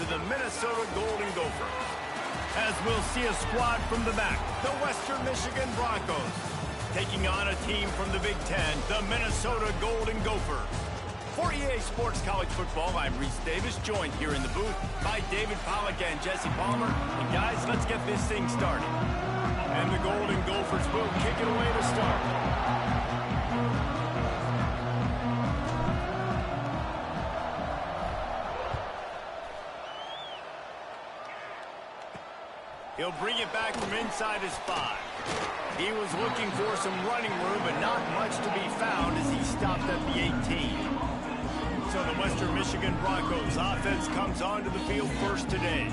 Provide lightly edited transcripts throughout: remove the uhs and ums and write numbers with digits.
to the Minnesota Golden Gophers. As we'll see a squad from the back, the Western Michigan Broncos. Taking on a team from the Big Ten, the Minnesota Golden Gophers. For EA Sports College Football, I'm Reese Davis, joined here in the booth by David Pollack and Jesse Palmer. And guys, let's get this thing started. And the Golden Gophers will kick it away to start. He'll bring it back from inside his 5. He was looking for some running room, but not much to be found as he stopped at the 18. So the Western Michigan Broncos offense comes onto the field first today.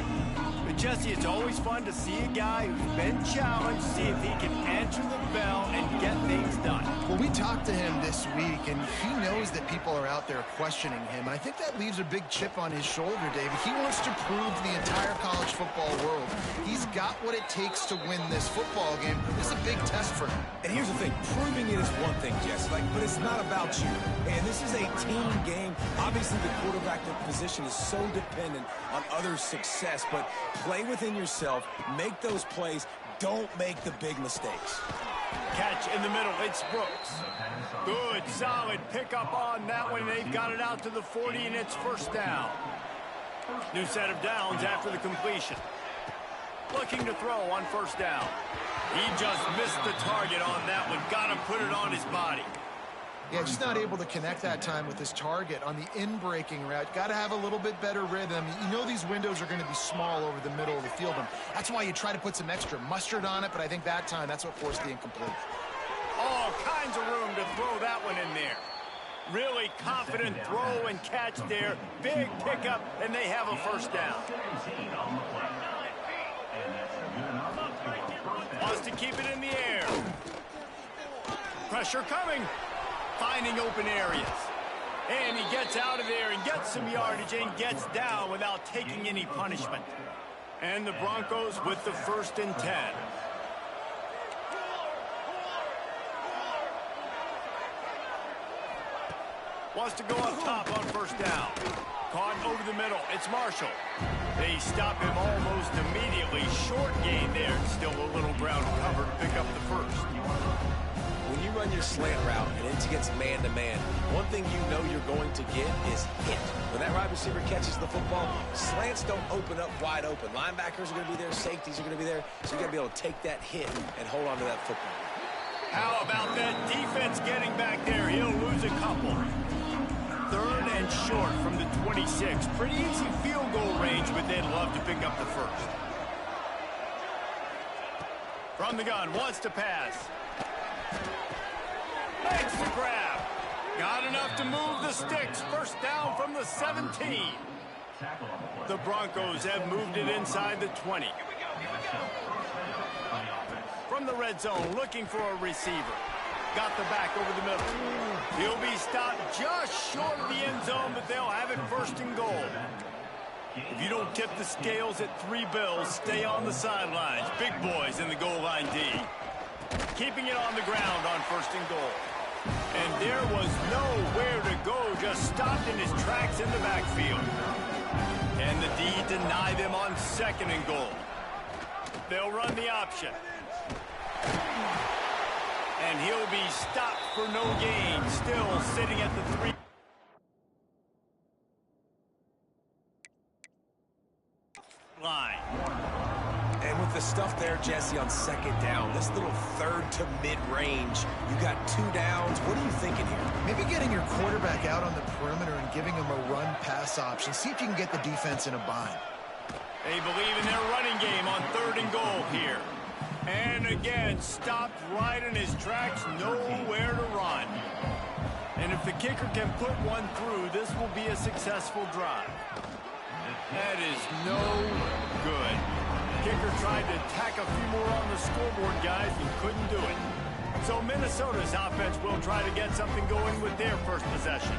But Jesse, it's always fun to see a guy who's been challenged, see if he can answer the bell and get things done. Well, we talked to him this week, and he knows that people are out there questioning him. And I think that leaves a big chip on his shoulder, David. He wants to prove to the entire college football world he's got what it takes to win this football game. This is a big test for him. And here's the thing, proving it is one thing, Jess, but it's not about you. And this is a team game. Obviously, the quarterback position is so dependent on others' success, but play within yourself, make those plays, don't make the big mistakes. Catch in the middle, it's Brooks. Good, solid pickup on that one. They've got it out to the 40, and it's first down. New set of downs after the completion. Looking to throw on first down. He just missed the target on that one. Got to put it on his body. Yeah, just not able to connect that time with his target on the in-breaking route. Got to have a little bit better rhythm. You know these windows are going to be small over the middle of the field, and that's why you try to put some extra mustard on it, but I think that time, that's what forced the incomplete. All kinds of room to throw that one in there. Really confident throw and catch there. Big pickup, and they have a first down. Wants to keep it in the air. Pressure coming. Finding open areas. And he gets out of there and gets some yardage and gets down without taking any punishment. And the Broncos with the 1st and 10. Wants to go up top on first down. Caught over the middle. It's Marshall. They stop him almost immediately. Short gain there. Still a little ground cover to pick up the first. When you run your slant route and it's against man-to-man, one thing you know you're going to get is hit. When that wide receiver catches the football, slants don't open up wide open. Linebackers are going to be there, safeties are going to be there, so you got to be able to take that hit and hold on to that football. How about that defense getting back there? He'll lose a couple. 3rd and short from the 26. Pretty easy field goal range, but they'd love to pick up the first. From the gun, wants to pass. Makes the grab. Got enough to move the sticks. First down from the 17. The Broncos have moved it inside the 20. From the red zone, looking for a receiver. Got the back over the middle. He'll be stopped just short of the end zone, but they'll have it 1st and goal. If you don't tip the scales at 3 bills, stay on the sidelines. Big boys in the goal line D. Keeping it on the ground on 1st and goal. And there was nowhere to go, just stopped in his tracks in the backfield. And the D deny them on 2nd and goal. They'll run the option. And he'll be stopped for no gain, still sitting at the 3 line. And with the stuff there, Jesse, on 2nd down, this little 3rd to mid-range, you got 2 downs. What are you thinking here? Maybe getting your quarterback out on the perimeter and giving him a run-pass option. See if you can get the defense in a bind. They believe in their running game on 3rd and goal here. And again, stopped right in his tracks, nowhere to run. And if the kicker can put one through, this will be a successful drive. That is no good. Kicker tried to tack a few more on the scoreboard, guys, and couldn't do it. So Minnesota's offense will try to get something going with their first possession.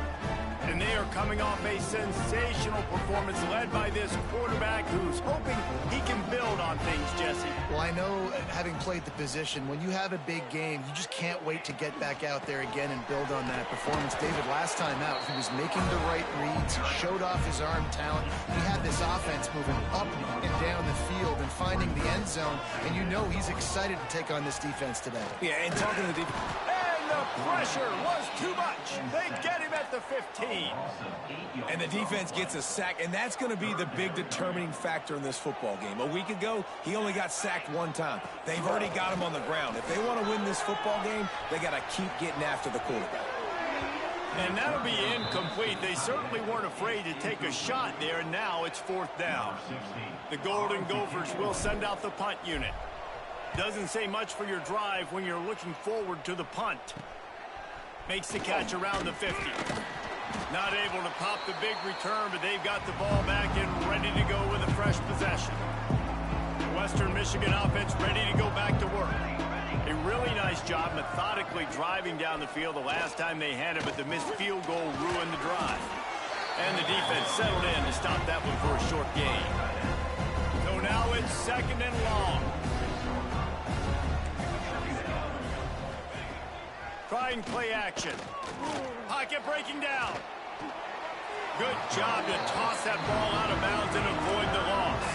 And they are coming off a sensational performance led by this quarterback who's hoping he can build on things, Jesse. Well, I know, having played the position, when you have a big game, you just can't wait to get back out there again and build on that performance. David, last time out, he was making the right reads. He showed off his arm talent. He had this offense moving up and down the field and finding the end zone. And you know he's excited to take on this defense today. Yeah, and talking to the defense. The pressure was too much. They get him at the 15. And the defense gets a sack, and that's going to be the big determining factor in this football game. A week ago, he only got sacked one time. They've already got him on the ground. If they want to win this football game, they got to keep getting after the quarterback. And that'll be incomplete. They certainly weren't afraid to take a shot there, and now it's 4th down. The Golden Gophers will send out the punt unit. Doesn't say much for your drive when you're looking forward to the punt. Makes the catch around the 50. Not able to pop the big return, but they've got the ball back and ready to go with a fresh possession. Western Michigan offense ready to go back to work. A really nice job methodically driving down the field the last time they had it, but the missed field goal ruined the drive. And the defense settled in to stop that one for a short gain. So now it's 2nd and long. Trying play action. Pocket breaking down. Good job to toss that ball out of bounds and avoid the loss.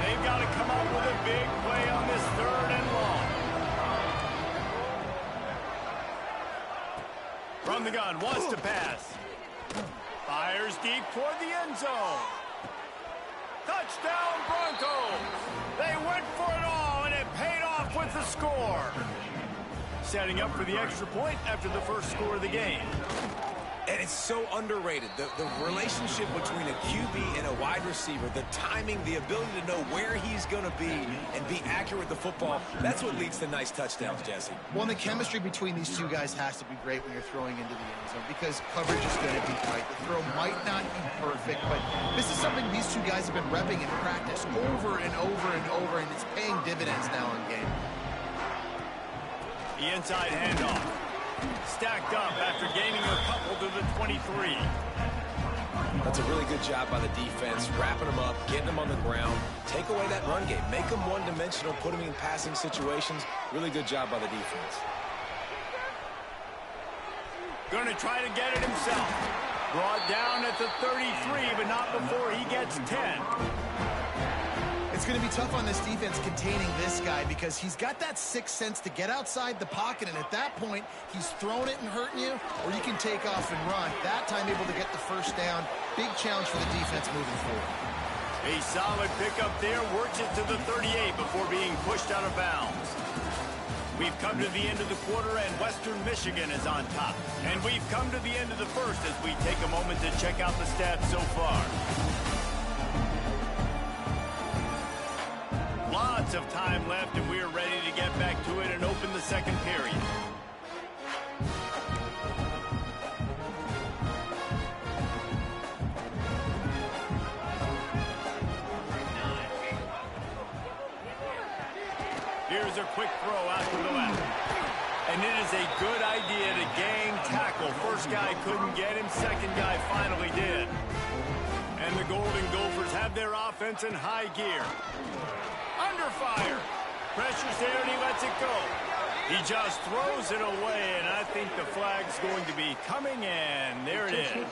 They've got to come up with a big play on this 3rd and long. From the gun, wants to pass. Fires deep toward the end zone. Touchdown Broncos. They went for it all, and it paid off with the score. Setting up for the extra point after the first score of the game. And it's so underrated. The relationship between a QB and a wide receiver, the timing, the ability to know where he's going to be and be accurate with the football, that's what leads to nice touchdowns, Jesse. Well, and the chemistry between these two guys has to be great when you're throwing into the end zone because coverage is going to be tight. The throw might not be perfect, but this is something these two guys have been repping in practice over and over and over, and it's paying dividends now in game. The inside handoff. Stacked up after gaining a couple to the 23. That's a really good job by the defense, wrapping them up, getting them on the ground, take away that run game, make them one-dimensional, put them in passing situations. Really good job by the defense. Going to try to get it himself. Brought down at the 33, but not before he gets 10. It's going to be tough on this defense containing this guy because he's got that sixth sense to get outside the pocket, and at that point, he's throwing it and hurting you, or you can take off and run. That time able to get the first down. Big challenge for the defense moving forward. A solid pickup there, works it to the 38 before being pushed out of bounds. We've come to the end of the quarter, and Western Michigan is on top. And we've come to the end of the first as we take a moment to check out the stats so far. Lots of time left, and we are ready to get back to it and open the second period. Here's a quick throw out to the left. And it is a good idea to gang tackle. First guy couldn't get him, second guy finally did. And the Golden Gophers have their offense in high gear. Under fire. Pressure's there and he lets it go. He just throws it away, and I think the flag's going to be coming in. There it is.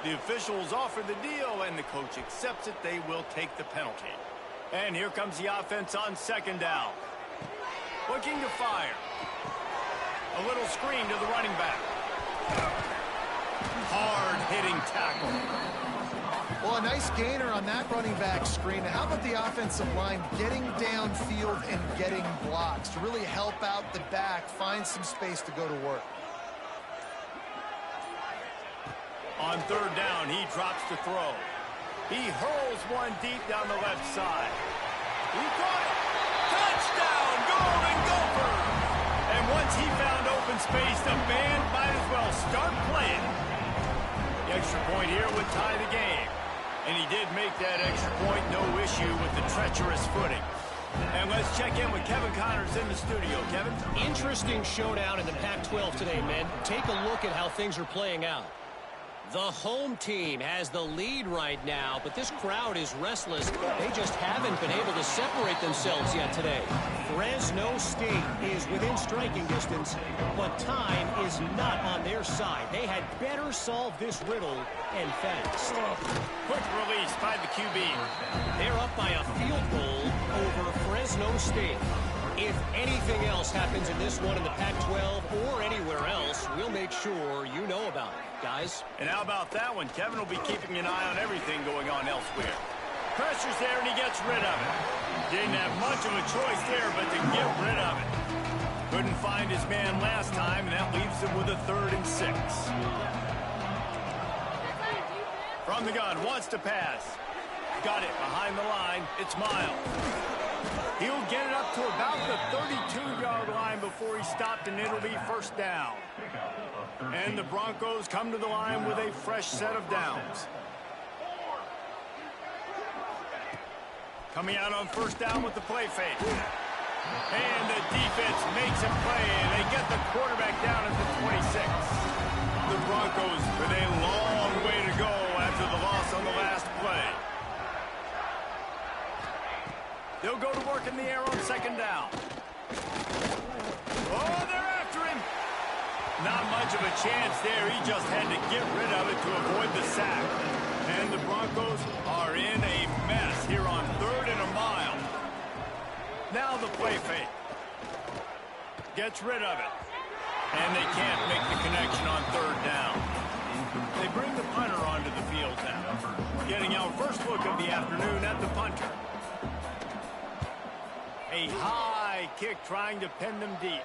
The officials offer the deal, and the coach accepts it. They will take the penalty. And here comes the offense on second down. Looking to fire. A little screen to the running back. Hard-hitting tackle. Well, a nice gainer on that running back screen. How about the offensive line getting downfield and getting blocks to really help out the back, find some space to go to work? On third down, he drops to throw. He hurls one deep down the left side. He caught it. Touchdown, Golden Gophers! And once he found open space, the band might as well start playing. The extra point here would tie the game. And he did make that extra point, no issue with the treacherous footing. And let's check in with Kevin Connors in the studio. Kevin? Interesting showdown in the Pac-12 today, men. Take a look at how things are playing out. The home team has the lead right now, but this crowd is restless. They just haven't been able to separate themselves yet today. Fresno State is within striking distance, but time is not on their side. They had better solve this riddle and fast. Quick release by the QB. They're up by a field goal over Fresno State. If anything else happens in this one in the Pac-12 or anywhere else, we'll make sure you know about it, guys. And how about that one? Kevin will be keeping an eye on everything going on elsewhere. Pressure's there, and he gets rid of it. Didn't have much of a choice there, but to get rid of it. Couldn't find his man last time, and that leaves him with a 3rd and 6. From the gun, wants to pass. Got it behind the line. It's Miles. He'll get it up to about the 32-yard line before he stopped, and it'll be 1st down. And the Broncos come to the line with a fresh set of downs. Coming out on 1st down with the play fake. And the defense makes a play, and they get the quarterback down at the 26. The Broncos with a long way to go after the loss on the last play. They'll go to work in the air on 2nd down. Oh, they're after him. Not much of a chance there. He just had to get rid of it to avoid the sack. And the Broncos are in a mess here on 3rd and a mile. Now the play fake. Gets rid of it. And they can't make the connection on 3rd down. They bring the punter onto the field now. Getting our first look of the afternoon at the punter. A high kick trying to pin them deep.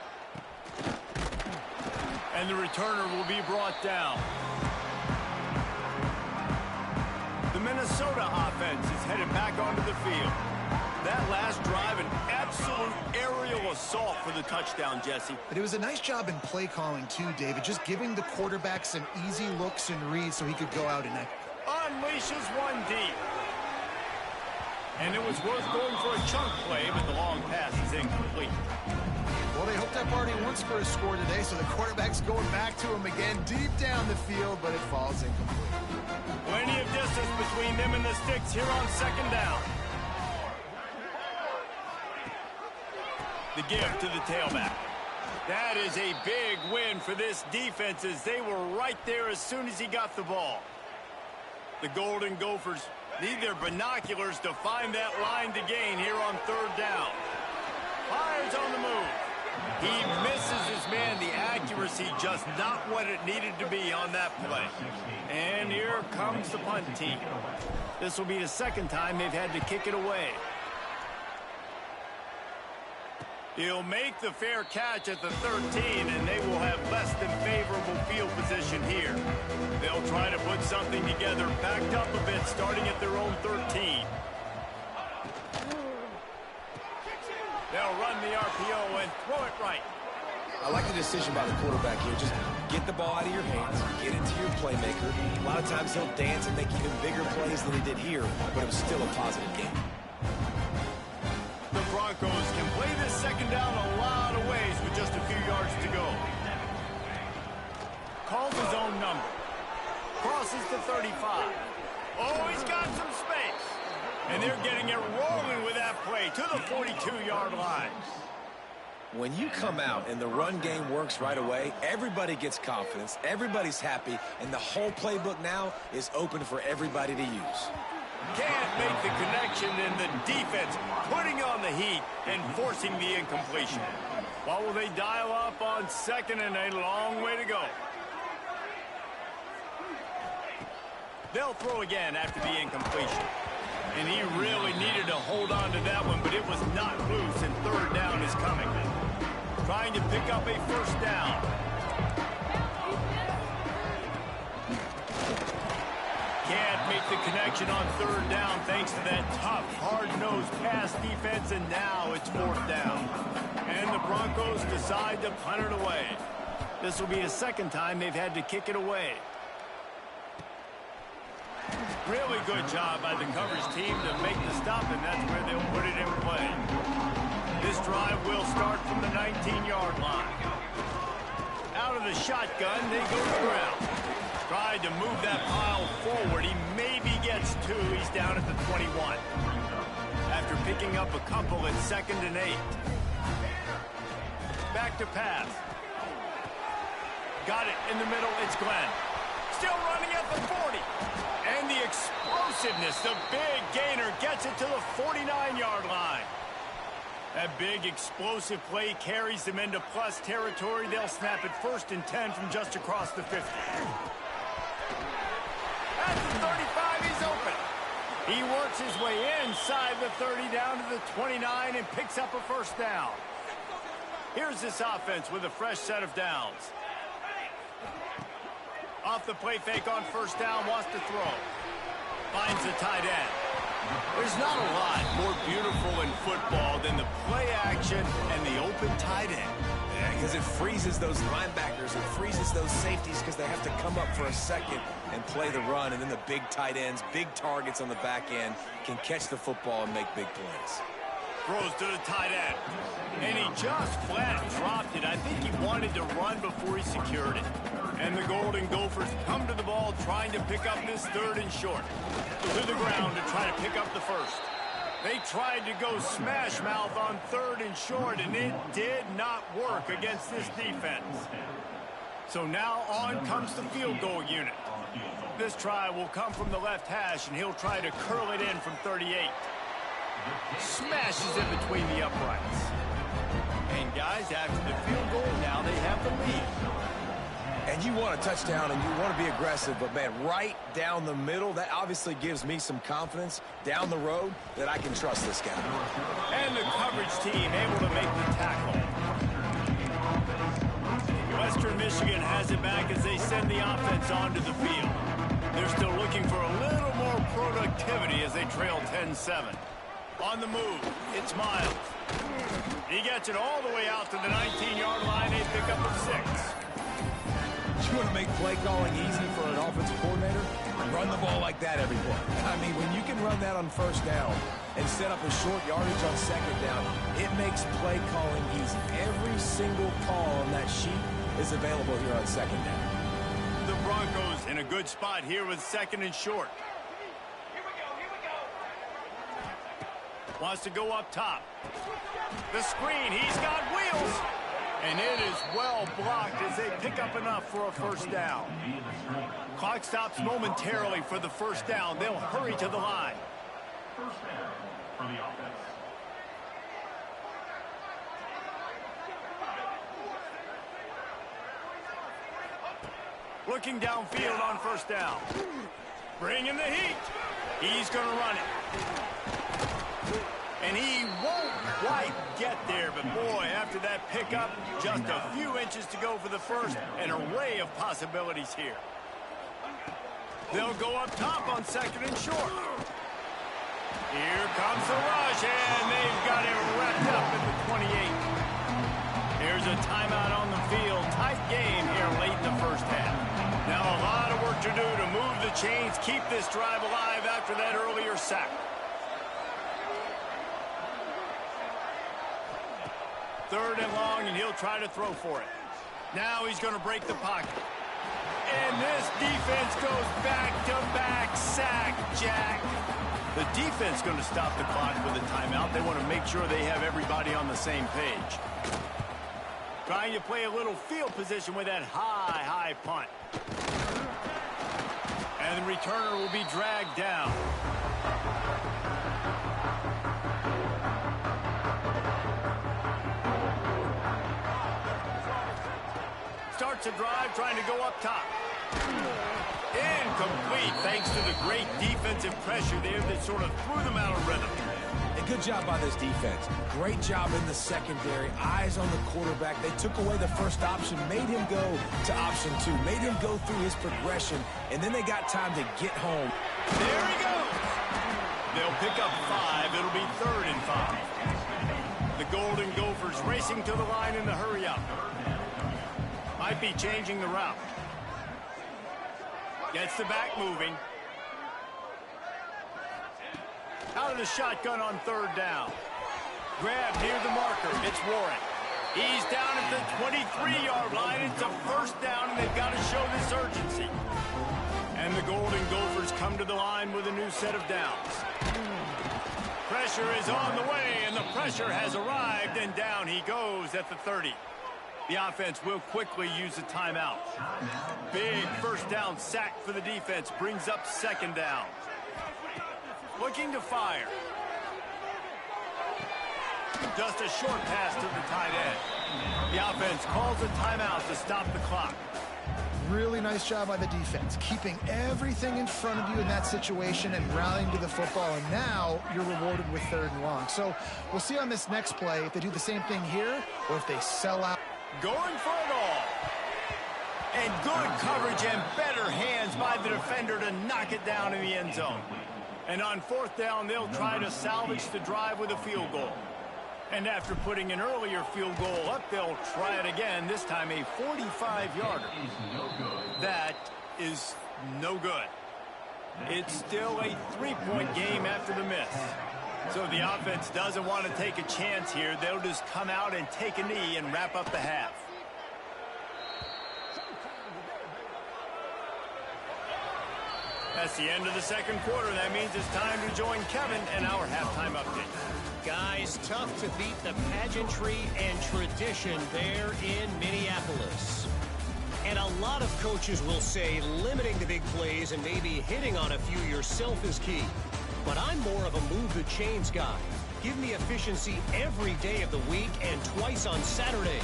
And the returner will be brought down. The Minnesota offense is headed back onto the field. That last drive, an absolute aerial assault for the touchdown, Jesse. But it was a nice job in play calling too, David. Just giving the quarterback some easy looks and reads so he could go out and unleashes one deep. And it was worth going for a chunk play, but the long pass is incomplete. Well, they hoped that party once for a score today, so the quarterback's going back to him again deep down the field, but it falls incomplete. Plenty of distance between them and the sticks here on 2nd down. The give to the tailback. That is a big win for this defense as they were right there as soon as he got the ball. The Golden Gophers need their binoculars to find that line to gain here on 3rd down. Fires on the move. He misses his man. The accuracy just not what it needed to be on that play. And here comes the punt team. This will be the 2nd time they've had to kick it away. He'll make the fair catch at the 13, and they will have less than favorable field position here. They'll try to put something together, backed up a bit, starting at their own 13. They'll run the RPO and throw it right. I like the decision by the quarterback here. Just get the ball out of your hands, get it to your playmaker. A lot of times he'll dance and make even bigger plays than he did here, but it was still a positive game. The Broncos can play this 2nd down a lot of ways with just a few yards to go. Calls his own number. Crosses the 35. Oh, he's got some space. And they're getting it rolling with that play to the 42-yard line. When you come out and the run game works right away, everybody gets confidence, everybody's happy, and the whole playbook now is open for everybody to use. Can't make the connection, and the defense putting on the heat and forcing the incompletion. What will they dial up on 2nd and a long way to go? They'll throw again after the incompletion. And he really needed to hold on to that one, but it was not loose, and 3rd down is coming. Trying to pick up a 1st down. Can't make the connection on 3rd down thanks to that tough, hard-nosed pass defense, and now it's 4th down. And the Broncos decide to punt it away. This will be the 2nd time they've had to kick it away. Really good job by the coverage team to make the stop, and that's where they'll put it in play. This drive will start from the 19-yard line. Out of the shotgun, they go to the ground. Tried to move that pile forward. He maybe gets 2. He's down at the 21. After picking up a couple at 2nd and 8. Back to pass. Got it in the middle. It's Glenn. Still running at the 40. And the explosiveness, the big gainer gets it to the 49-yard line. That big explosive play carries them into plus territory. They'll snap it 1st and 10 from just across the 50. At the 35, he's open. He works his way inside the 30 down to the 29 and picks up a 1st down. Here's this offense with a fresh set of downs. Off the play fake on 1st down, wants to throw. Finds the tight end. There's not a lot more beautiful in football than the play action and the open tight end. Yeah, because it freezes those linebackers. It freezes those safeties because they have to come up for a second and play the run. And then the big tight ends, big targets on the back end can catch the football and make big plays. Throws to the tight end. And he just flat dropped it. I think he wanted to run before he secured it. And the Golden Gophers come to the ball trying to pick up this 3rd and short. To the ground to try to pick up the 1st. They tried to go smash mouth on 3rd and short, and it did not work against this defense. So now on comes the field goal unit. This try will come from the left hash, and he'll try to curl it in from 38. Smashes in between the uprights. And guys, after the field goal, now they have the lead. And you want a touchdown and you want to be aggressive, but man, right down the middle, that obviously gives me some confidence down the road that I can trust this guy. And the coverage team able to make the tackle. Western Michigan has it back as they send the offense onto the field. They're still looking for a little more productivity as they trail 10-7. On the move, it's Miles. He gets it all the way out to the 19-yard line. They pick up a 6. You want to make play calling easy for an offensive coordinator? Run the ball like that every play. I mean, when you can run that on 1st down and set up a short yardage on 2nd down, it makes play calling easy. Every single call on that sheet is available here on 2nd down. The Broncos in a good spot here with 2nd and short. Wants to go up top. The screen, he's got wheels. And it is well blocked as they pick up enough for a 1st down. Clock stops momentarily for the 1st down. They'll hurry to the line. 1st down for the offense. Looking downfield on 1st down. Bringing the heat. He's going to run it. And he won't quite get there, but boy, after that pickup, just a few inches to go for the 1st, an array of possibilities here. They'll go up top on 2nd and short. Here comes the rush, and they've got it wrapped up at the 28. Here's a timeout on the field. Tight game here late in the 1st half. Now a lot of work to do to move the chains, keep this drive alive after that earlier sack. 3rd and long, and he'll try to throw for it. Now he's going to break the pocket. And this defense goes back-to-back sack, Jack. The defense going to stop the clock with a timeout. They want to make sure they have everybody on the same page. Trying to play a little field position with that high punt. And the returner will be dragged down. Starts a drive trying to go up top. Incomplete thanks to the great defensive pressure there that sort of threw them out of rhythm. A good job by this defense. Great job in the secondary. Eyes on the quarterback. They took away the 1st option, made him go to option 2, made him go through his progression, and then they got time to get home. There he goes. They'll pick up 5. It'll be 3rd and 5. The Golden Gophers racing to the line in the hurry up. Might be changing the route. Gets the back moving. Out of the shotgun on third down. Grab near the marker. It's Warren. He's down at the 23-yard line. It's a first down, and they've got to show this urgency. And the Golden Gophers come to the line with a new set of downs. Pressure is on the way, and the pressure has arrived, and down he goes at the 30. The offense will quickly use a timeout. Big first down sack for the defense brings up second down. Looking to fire. Just a short pass to the tight end. The offense calls a timeout to stop the clock. Really nice job by the defense, keeping everything in front of you in that situation and rallying to the football, and now you're rewarded with third and long. So we'll see on this next play if they do the same thing here or if they sell out. Going for it all. And good coverage and better hands by the defender to knock it down in the end zone. And on fourth down, they'll try to salvage the drive with a field goal. And after putting an earlier field goal up, they'll try it again, this time a 45-yarder. That is no good. It's still a three-point game after the miss. So the offense doesn't want to take a chance here. They'll just come out and take a knee and wrap up the half. That's the end of the second quarter. That means it's time to join Kevin and our halftime update. Guys, tough to beat the pageantry and tradition there in Minneapolis. And a lot of coaches will say limiting the big plays and maybe hitting on a few yourself is key. But I'm more of a move the chains guy. Give me efficiency every day of the week and twice on Saturday.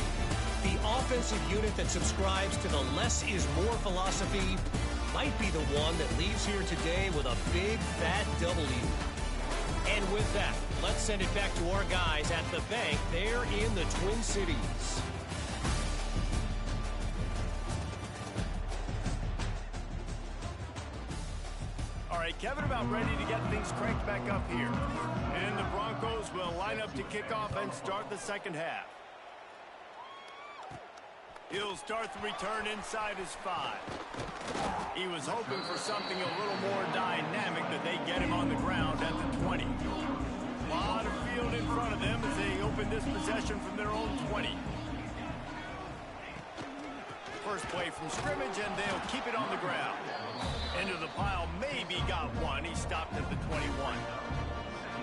The offensive unit that subscribes to the less is more philosophy might be the one that leaves here today with a big fat W. And with that, let's send it back to our guys at the bank there in the Twin Cities. All right, Kevin, about ready to get things cranked back up here. And the Broncos will line up to kick off and start the second half. He'll start the return inside his 5. He was hoping for something a little more dynamic, but they get him on the ground at the 20. A lot of field in front of them as they open this possession from their own 20. First play from scrimmage, and they'll keep it on the ground. Into the pile, maybe got one. He stopped at the 21.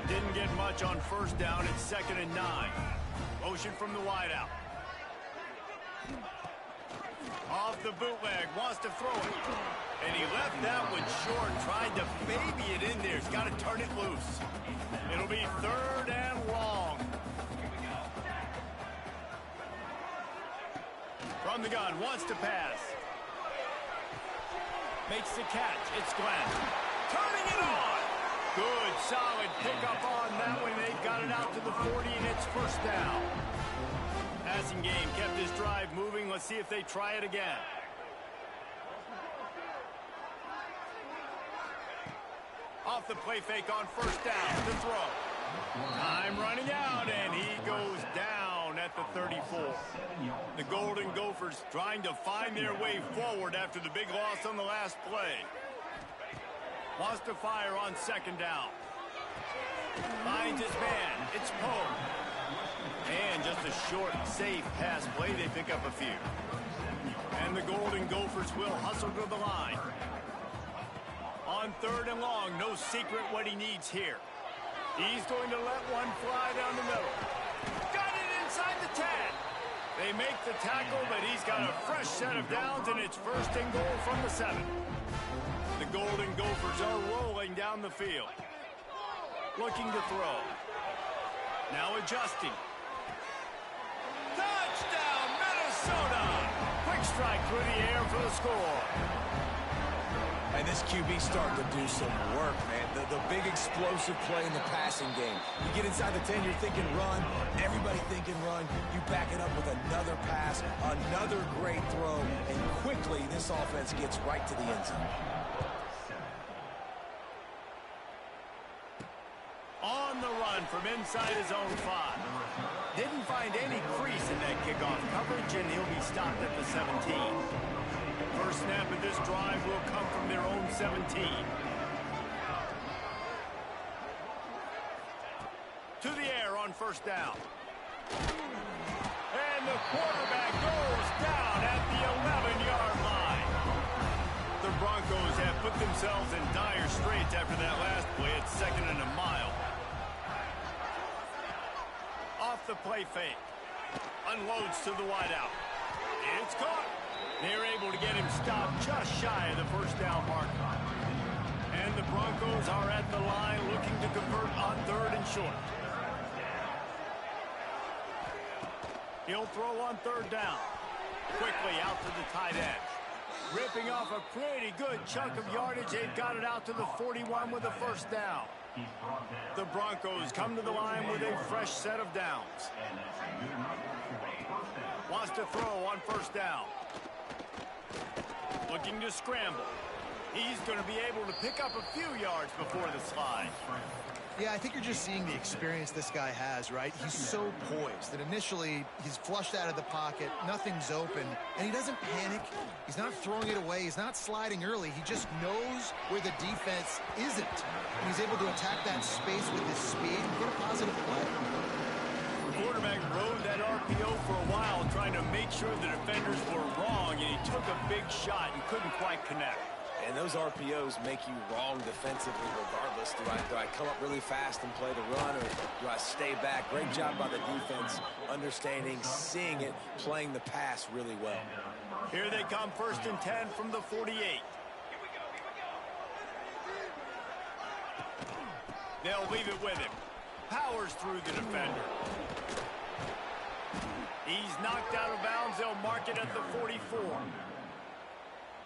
Didn't get much on first down. It's 2nd and 9. Motion from the wideout. Off the bootleg, wants to throw it. And he left that one short, tried to baby it in there. He's got to turn it loose. It'll be 3rd and long. From the gun, wants to pass. Makes the catch. It's Glenn. Turning it on. Good, solid pickup on that one. They've got it out to the 40, and it's first down. Passing game kept his drive moving. Let's see if they try it again. Off the play fake on first down. The throw. Time running out, and he goes down at the 34. The Golden Gophers trying to find their way forward after the big loss on the last play. Wants to fire on second down. Finds his man. It's Poe. And just a short, safe pass play. They pick up a few. And the Golden Gophers will hustle to the line. On 3rd and long, no secret what he needs here. He's going to let one fly down the middle. Got it inside the 10. They make the tackle, but he's got a fresh set of downs, and it's 1st and goal from the 7. The Golden Gophers are rolling down the field. Looking to throw. Now adjusting. Touchdown, Minnesota! Quick strike through the air for the score. And this QB starting to do some work, man. The big explosive play in the passing game. You get inside the 10, you're thinking run. Everybody thinking run. You back it up with another pass, another great throw, and quickly this offense gets right to the end zone. On the run from inside his own 5. Didn't find any crease in that kickoff coverage, and he'll be stopped at the 17. First snap of this drive will come from their own 17. to the air on first down. And the quarterback goes down at the 11-yard line. The Broncos have put themselves in dire straits after that last play. It's 2nd and a mile. Off the play fake. Unloads to the wideout. It's caught. They're able to get him stopped just shy of the first down marker. And the Broncos are at the line looking to convert on 3rd and short. He'll throw on 3rd down. Quickly out to the tight end. Ripping off a pretty good chunk of yardage. They've got it out to the 41 with a first down. The Broncos come to the line with a fresh set of downs. Wants to throw on first down. Looking to scramble. He's going to be able to pick up a few yards before the slide. Yeah, I think you're just seeing the experience this guy has, right? He's so poised that initially he's flushed out of the pocket, nothing's open, and he doesn't panic. He's not throwing it away. He's not sliding early. He just knows where the defense isn't. And he's able to attack that space with his speed and get a positive play. The quarterback rode that RPO for a while, trying to make sure the defenders were wrong, and he took a big shot and couldn't quite connect. And those RPOs make you wrong defensively regardless. Do I come up really fast and play the run, or do I stay back? Great job by the defense, understanding, seeing it, playing the pass really well. Here they come, 1st and 10 from the 48. They'll leave it with him. Powers through the defender. He's knocked out of bounds. They'll mark it at the 44.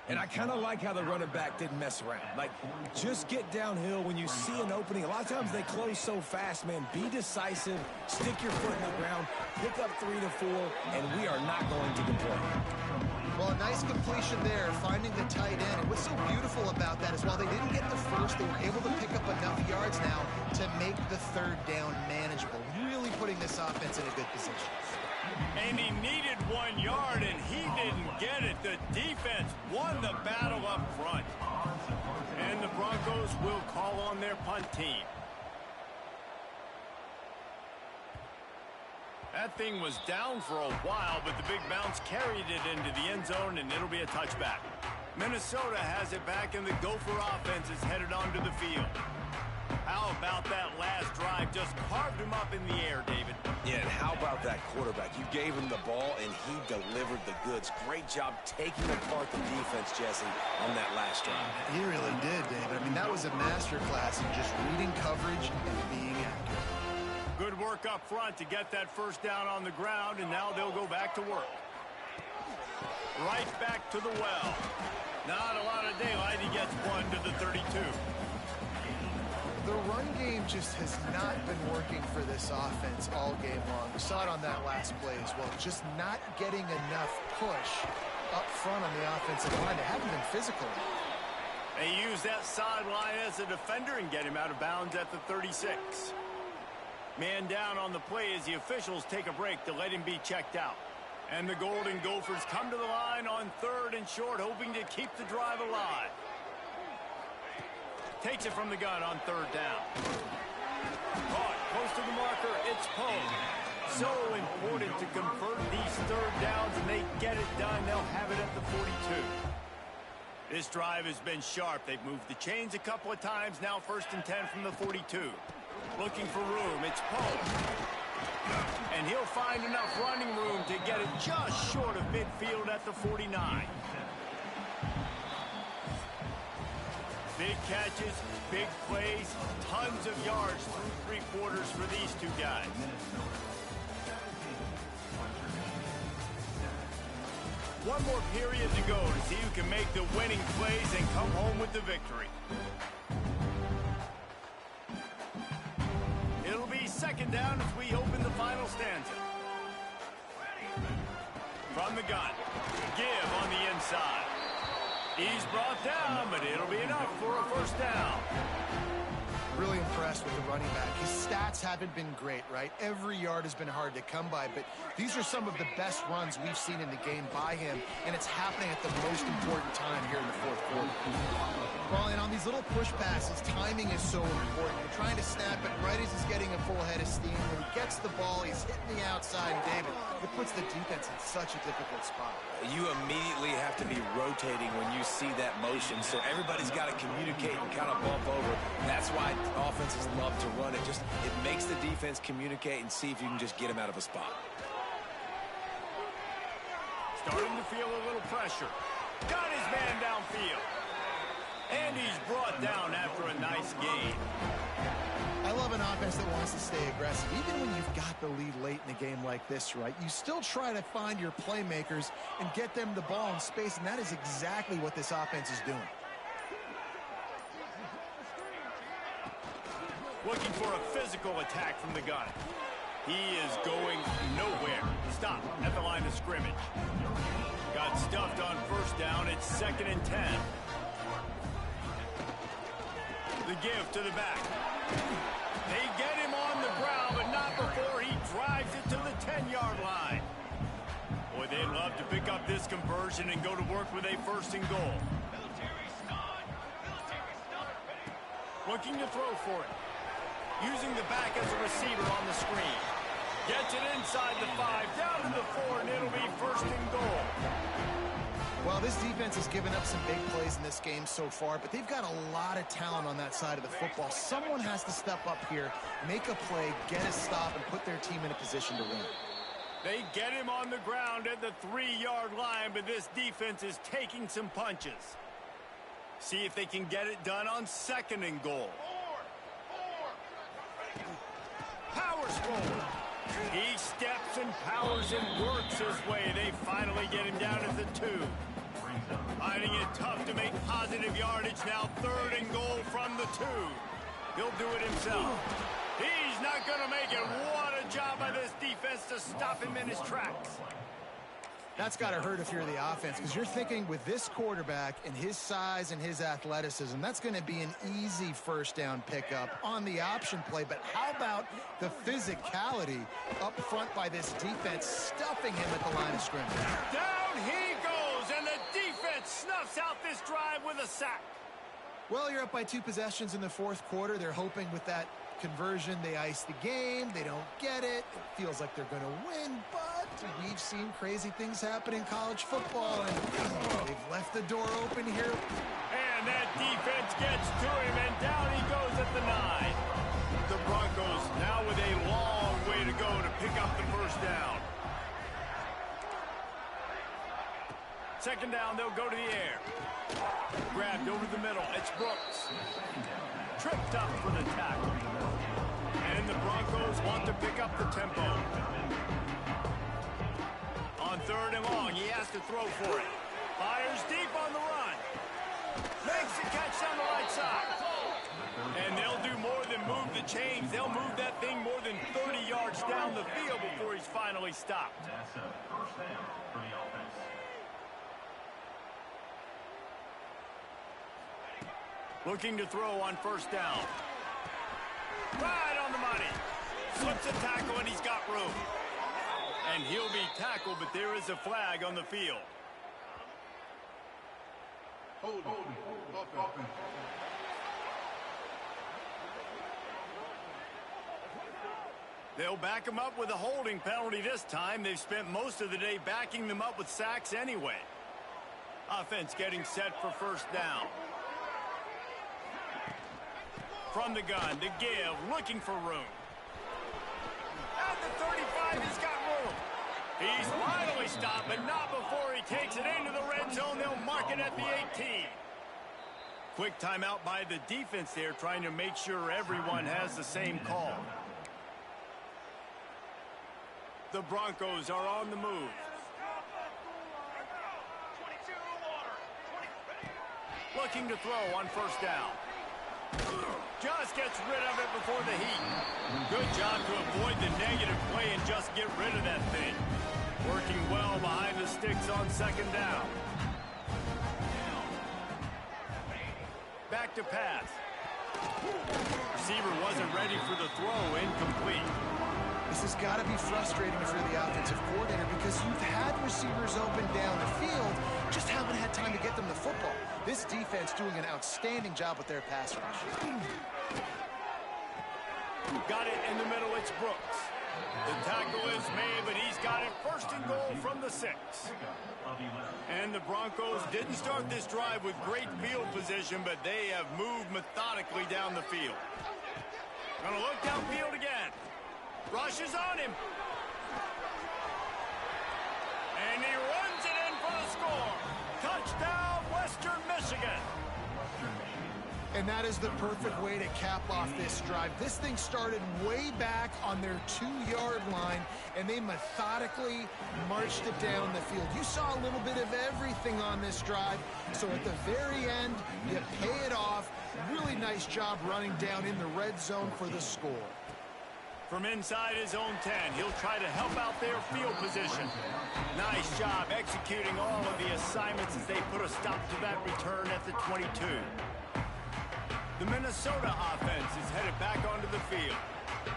And I kind of like how the running back didn't mess around. Like, just get downhill when you see an opening. A lot of times they close so fast, man. Be decisive, stick your foot in the ground, pick up 3 to 4, and we are not going to complain. Well, a nice completion there, finding the tight end. And what's so beautiful about that is while they didn't get the first, they were able to pick up enough yards now to make the 3rd down manageable. Really putting this offense in a good position. And he needed 1 yard, and he didn't get it. The defense won the battle up front. And the Broncos will call on their punt team. That thing was down for a while, but the big bounce carried it into the end zone, and it'll be a touchback. Minnesota has it back, and the Gopher offense is headed onto the field. How about that last drive? Just carved him up in the air, David. Yeah, and how about that quarterback? You gave him the ball, and he delivered the goods. Great job taking apart the defense, Jesse, on that last drive. He really did, David. I mean, that was a masterclass in just reading coverage and being accurate. Good work up front to get that first down on the ground, and now they'll go back to work. Right back to the well. Not a lot of daylight. He gets 1 to the 32. The run game just has not been working for this offense all game long. We saw it on that last play as well. Just not getting enough push up front on the offensive line. They haven't been physical. They use that sideline as a defender and get him out of bounds at the 36. Man down on the play as the officials take a break to let him be checked out. And the Golden Gophers come to the line on 3rd and short, hoping to keep the drive alive. Takes it from the gun on 3rd down. Caught close to the marker. It's Poe. So important to convert these 3rd downs, and they get it done. They'll have it at the 42. This drive has been sharp. They've moved the chains a couple of times. Now 1st and 10 from the 42. Looking for room. It's Poe. And he'll find enough running room to get it just short of midfield at the 49. Big catches, big plays, tons of yards through 3 quarters for these two guys. One more period to go to see who can make the winning plays and come home with the victory. It'll be 2nd down as we open the final stanza. From the gun, give on the inside. He's brought down, but it'll be enough for a first down. Really impressed with the running back. His stats haven't been great, right? Every yard has been hard to come by, but these are some of the best runs we've seen in the game by him, and it's happening at the most important time here in the 4th quarter. Well, and on these little push passes, timing is so important. You're trying to snap it right as he's getting a full head of steam. When he gets the ball, he's hitting the outside, and David, it puts the defense in such a difficult spot. You immediately have to be rotating when you see that motion, so everybody's got to communicate and kind of bump over. That's why offenses love to run it. It makes the defense communicate and see if you can just get him out of a spot. Starting to feel a little pressure. Got his man downfield. And he's brought down after a nice gain. I love an offense that wants to stay aggressive. Even when you've got the lead late in a game like this, right, you still try to find your playmakers and get them the ball in space, and that is exactly what this offense is doing. Looking for a physical attack from the gun. He is going nowhere. Stop at the line of scrimmage. Got stuffed on first down. It's 2nd and 10. The give to the back. They get him on the ground, but not before he drives it to the 10-yard line. Boy, they'd love to pick up this conversion and go to work with a 1st and goal. Looking to throw for it. Using the back as a receiver on the screen. Gets it inside the 5, down to the 4, and it'll be 1st and goal. Well, this defense has given up some big plays in this game so far, but they've got a lot of talent on that side of the football. Someone has to step up here, make a play, get a stop, and put their team in a position to win. They get him on the ground at the 3-yard line, but this defense is taking some punches. See if they can get it done on 2nd and goal. Powers forward. He steps and powers and works his way. They finally get him down at the 2. Finding it tough to make positive yardage now. 3rd and goal from the 2. He'll do it himself. He's not going to make it. What a job by this defense to stop him in his tracks. That's got to hurt if you're the offense, because you're thinking with this quarterback and his size and his athleticism, that's going to be an easy 1st down pickup on the option play. But how about the physicality up front by this defense, stuffing him at the line of scrimmage? Down he goes, and the defense snuffs out this drive with a sack. Well, you're up by 2 possessions in the 4th quarter. They're hoping with that conversion they ice the game. They don't get it. It feels like they're going to win, but we've seen crazy things happen in college football, and they've left the door open here. And that defense gets to him, and down he goes at the 9. The Broncos now with a long way to go to pick up the 1st down. 2nd down, they'll go to the air. Grabbed over the middle. It's Brooks. Tripped up for the tackle. And the Broncos want to pick up the tempo. On 3rd and long, he has to throw for it. Fires deep on the run. Makes the catch down the right side. And they'll do more than move the chains. They'll move that thing more than 30 yards down the field before he's finally stopped. That's a 1st down for the offense. Looking to throw on 1st down. Right on the money. Slips a tackle, and he's got room. And he'll be tackled, but there is a flag on the field. Hold. They'll back him up with a holding penalty this time. They've spent most of the day backing them up with sacks anyway. Offense getting set for 1st down. From the gun, the give, looking for room. At the 35, he's got room. He's finally stopped, but not before he takes it into the red zone. They'll mark it at the 18. Quick timeout by the defense there, trying to make sure everyone has the same call. The Broncos are on the move. Looking to throw on 1st down. Just gets rid of it before the heat. Good job to avoid the negative play and just get rid of that thing. Working well behind the sticks on 2nd down. Back to pass. Receiver wasn't ready for the throw, incomplete. This has got to be frustrating if you're the offensive coordinator because you've had receivers open down the field, just haven't had time to get them the football. This defense doing an outstanding job with their pass rush. Got it in the middle, it's Brooks. The tackle is made, but he's got it first and goal from the 6. And the Broncos didn't start this drive with great field position, but they have moved methodically down the field. Gonna look downfield again. Rush is on him. And he runs it in for the score. Touchdown, Western Michigan. And that is the perfect way to cap off this drive. This thing started way back on their 2-yard line, and they methodically marched it down the field. You saw a little bit of everything on this drive, so at the very end, you pay it off. Really nice job running down in the red zone for the score. From inside his own 10, he'll try to help out their field position. Nice job executing all of the assignments as they put a stop to that return at the 22. The Minnesota offense is headed back onto the field.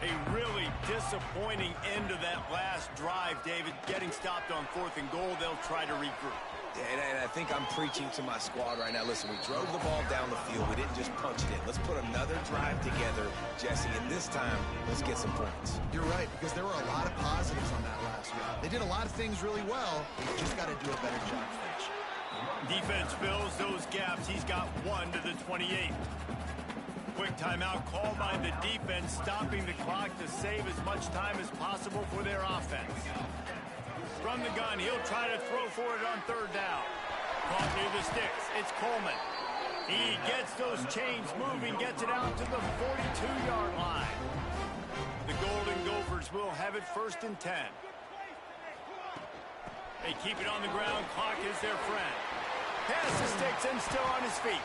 A really disappointing end of that last drive, David. Getting stopped on 4th and goal, they'll try to regroup. And I think I'm preaching to my squad right now. Listen, we drove the ball down the field. We didn't just punch it in. Let's put another drive together, Jesse, and this time, let's get some points. You're right, because there were a lot of positives on that last drive. They did a lot of things really well. They just got to do a better job finishing. Defense fills those gaps. He's got 1 to the 28. Quick timeout called by the defense, stopping the clock to save as much time as possible for their offense. From the gun, he'll try to throw for it on 3rd down. Caught near the sticks. It's Coleman. He gets those chains moving, gets it out to the 42-yard line. The Golden Gophers will have it 1st and 10. They keep it on the ground. Clock is their friend. Pass the sticks and still on his feet.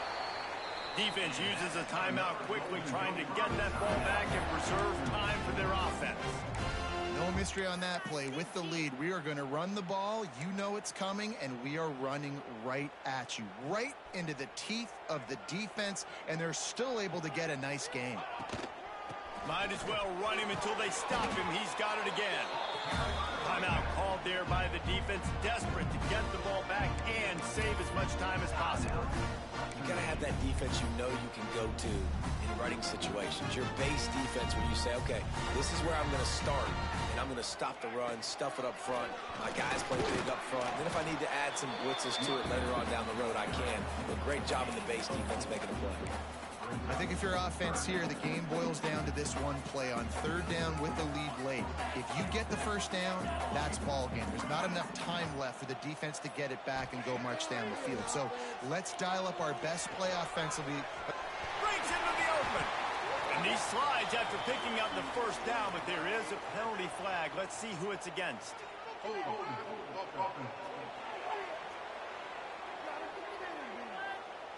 Defense uses a timeout quickly, trying to get that ball back and preserve time for their offense. No mystery on that play. With the lead, we are going to run the ball. You know it's coming, and we are running right at you, right into the teeth of the defense, and they're still able to get a nice game. Might as well run him until they stop him. He's got it again. Timeout called there by the defense, desperate to get the ball back and save as much time as possible. You got to have that defense you know you can go to in running situations. Your base defense where you say, okay, this is where I'm going to start, and I'm going to stop the run, stuff it up front. My guys play big up front. Then if I need to add some blitzes to it later on down the road, I can. But great job in the base defense making a play. I think if you're offense here, the game boils down to this one play on 3rd down with the lead late. If you get the 1st down, that's ball game. There's not enough time left for the defense to get it back and go march down the field. So let's dial up our best play offensively. Breaks into the open. And he slides after picking up the 1st down, but there is a penalty flag. Let's see who it's against.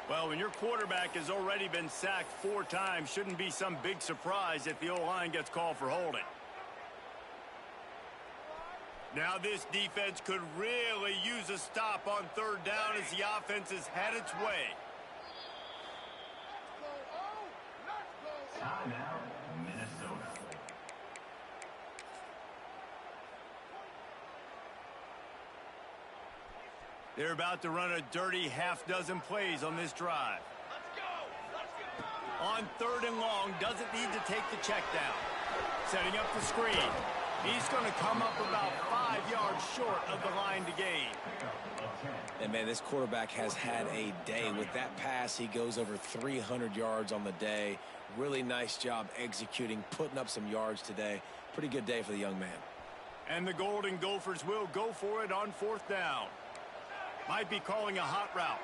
Well, when your quarterback has already been sacked 4 times, shouldn't be some big surprise if the O-line gets called for holding. Now this defense could really use a stop on 3rd down as the offense has had its way. Time out, Minnesota. They're about to run a dirty half-dozen plays on this drive. On 3rd and long, doesn't need to take the check down. Setting up the screen. He's going to come up about 5 yards short of the line to gain. And, man, this quarterback has had a day. With that pass, he goes over 300 yards on the day. Really nice job executing, putting up some yards today. Pretty good day for the young man. And the Golden Gophers will go for it on 4th down. Might be calling a hot route.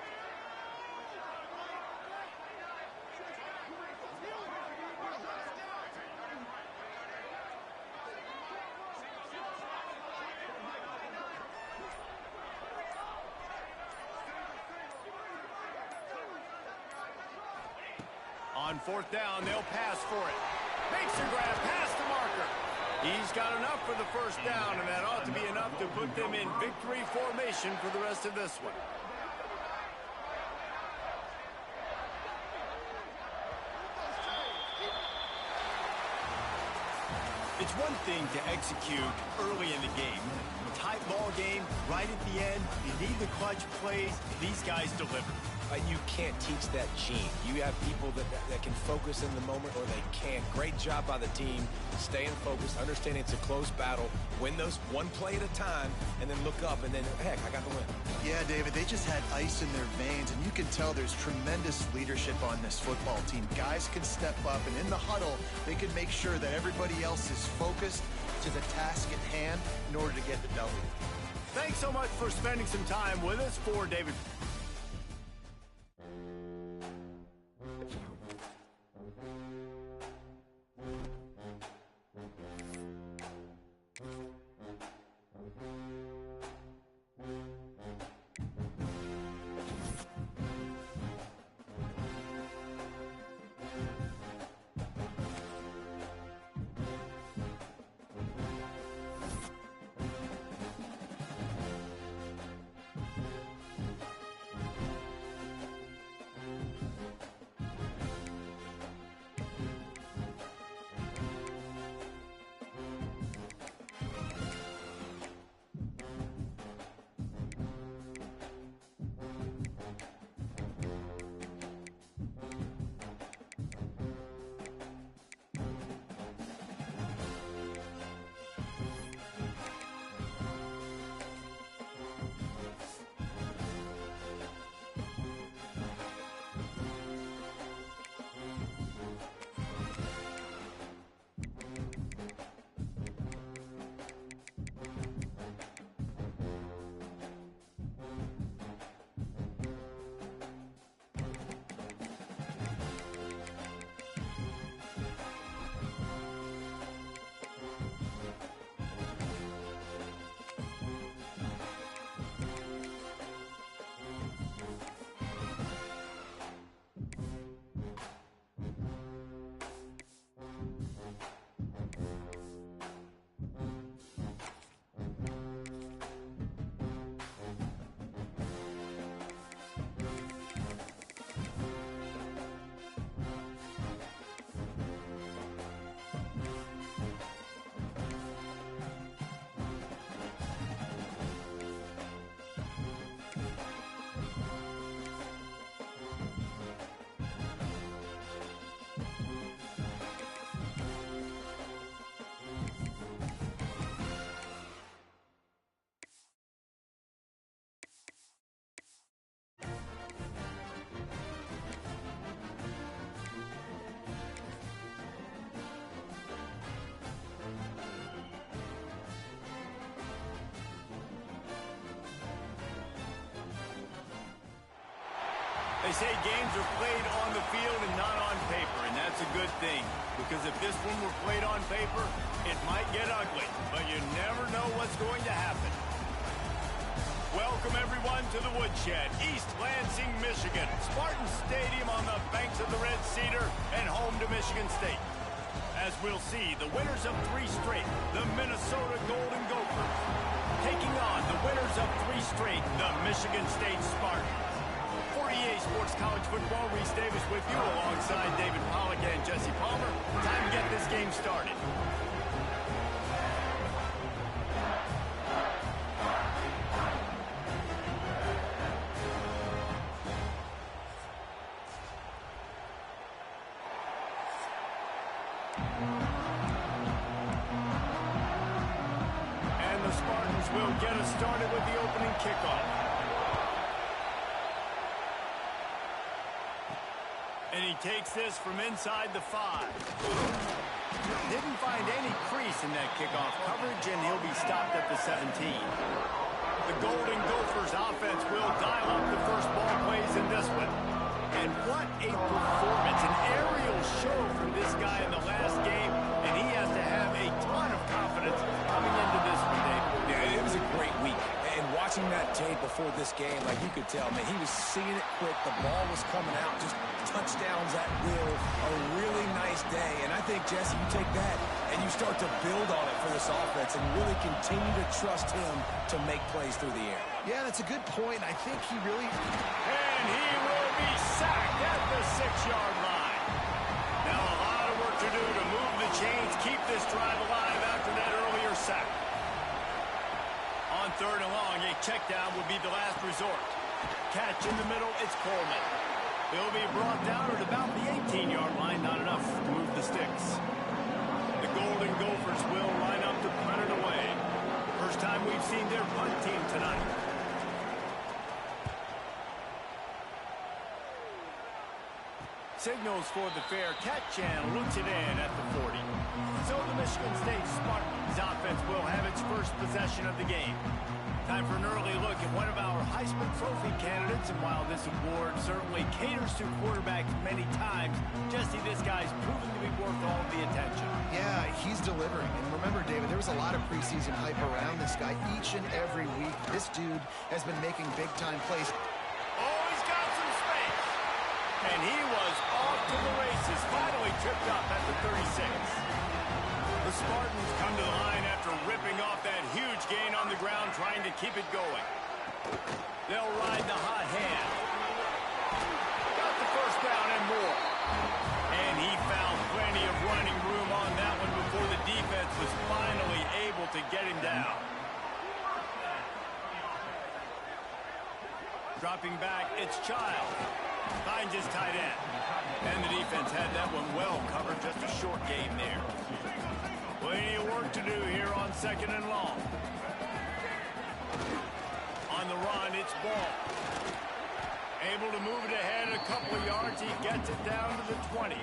On 4th down, they'll pass for it. Makes the grab past the marker. He's got enough for the 1st down, and that ought to be enough to put them in victory formation for the rest of this one. It's one thing to execute early in the game. A tight ball game, right at the end, you need the clutch plays. These guys deliver. You can't teach that gene. You have people that can focus in the moment or they can't. Great job by the team, staying focused, understanding it's a close battle, win those one play at a time, and then look up, and then, heck, I got the win. Yeah, David, they just had ice in their veins, and you can tell there's tremendous leadership on this football team. Guys can step up, and in the huddle, they can make sure that everybody else is focused to the task at hand in order to get the W. Thanks so much for spending some time with us. For David. They say games are played on the field and not on paper, and that's a good thing, because if this one were played on paper, it might get ugly, but you never know what's going to happen. Welcome, everyone, to the Woodshed, East Lansing, Michigan. Spartan Stadium on the banks of the Red Cedar and home to Michigan State. As we'll see, the winners of 3 straight, the Minnesota Golden Gophers, taking on the winners of 3 straight, the Michigan State Spartans. For EA Sports College Football, Reese Davis with you alongside David Pollack and Jesse Palmer. Time to get this game started. And the Spartans will get us started with the opening kickoff. And he takes this from inside the 5. Didn't find any crease in that kickoff coverage, and he'll be stopped at the 17. The Golden Gophers offense will dial up the first ball plays in this one. And what a performance, an aerial show from this guy in the last game, and he has to have a ton of confidence coming into this one, Dave. Yeah, it was a great week. And watching that tape before this game, like you could tell, man, he was seeing it quick. The ball was coming out, just touchdowns at will. A really nice day. And I think, Jesse, you take that and you start to build on it for this offense and really continue to trust him to make plays through the air. Yeah, that's a good point. I think he really... And he will be sacked at the 6-yard line. Now a lot of work to do to move the chains, keep this drive alive. check down would be the last resort. Catch in the middle, it's Coleman. He'll be brought down at about the 18-yard line, not enough to move the sticks. The Golden Gophers will line up to punt it away. First time we've seen their punt team tonight. Signals for the fair catch and looks it in at the 40. So the Michigan State Spartans offense will have its first possession of the game. Time for an early look at one of our Heisman Trophy candidates, and while this award certainly caters to quarterbacks many times, Jesse, this guy's proven to be worth all the attention. Yeah, he's delivering. And remember, David, there was a lot of preseason hype around this guy each and every week. This dude has been making big-time plays. Oh, he's got some space. And he was off to the races, finally tripped up at the 36. The Spartans come to the line after ripping off that huge gain on the ground, trying to keep it going. They'll ride the hot hand. Got the first down and more. And he found plenty of running room on that one before the defense was finally able to get him down. Dropping back, it's Child. Finds his tight end. And the defense had that one well covered, just a short gain there. Plenty of work to do here on 2nd and long. On the run, it's Ball. Able to move it ahead a couple of yards. He gets it down to the 20.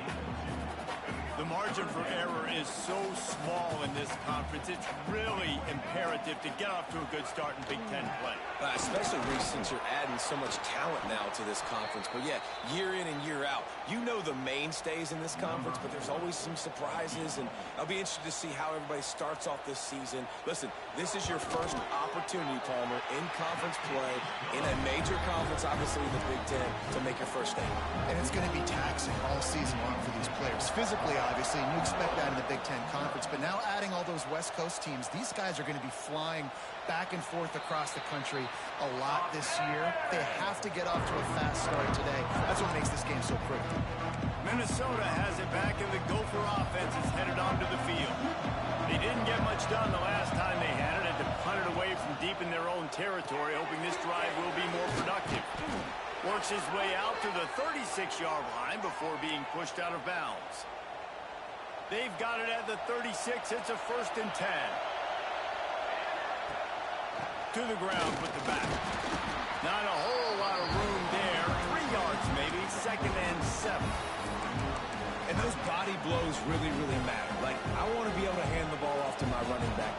The margin for error is so small in this conference. It's really imperative to get off to a good start in Big Ten play. Especially, Reese, since you're adding so much talent now to this conference. But yeah, year in and year out, you know the mainstays in this conference, but there's always some surprises, and I'll be interested to see how everybody starts off this season. Listen, this is your first opportunity, Palmer, in conference play, in a major conference, obviously the Big Ten, to make your first statement. And it's going to be taxing all season long for these players. Physically, obviously, and you expect that in the Big Ten Conference, but now adding all those West Coast teams, these guys are going to be flying back and forth across the country a lot this year. They have to get off to a fast start today. That's what makes this game so critical. Minnesota has it back, and the Gopher offense is headed onto the field. They didn't get much done the last time they had it, and to punt it away from deep in their own territory, hoping this drive will be more productive. Works his way out to the 36-yard line before being pushed out of bounds. They've got it at the 36. It's a 1st and 10. To the ground with the back. Not a whole lot of room there. 3 yards maybe. 2nd and 7. And those body blows really, really matter. Like, I want to be able to hand the ball off to my running back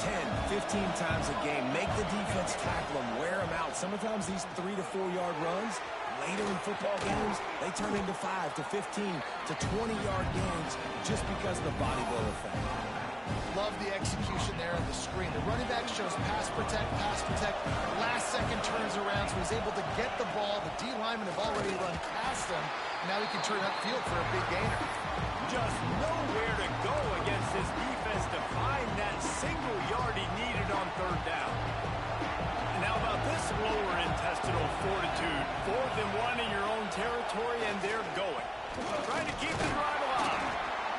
10, 15 times a game. Make the defense tackle them, wear them out. Sometimes these 3 to 4 yard runs, later in football games, they turn into 5 to 15 to 20-yard gains just because of the body blow effect. Love the execution there on the screen. The running back shows pass protect. Last second turns around, so he's able to get the ball. The D linemen have already run past him. Now he can turn upfield for a big gainer. Just nowhere to go against this defense to find that single yard he needed on 3rd down. And how about this lower intestinal fortitude? 4th and 1 in your own territory, and they're going. Trying to keep the drive alive.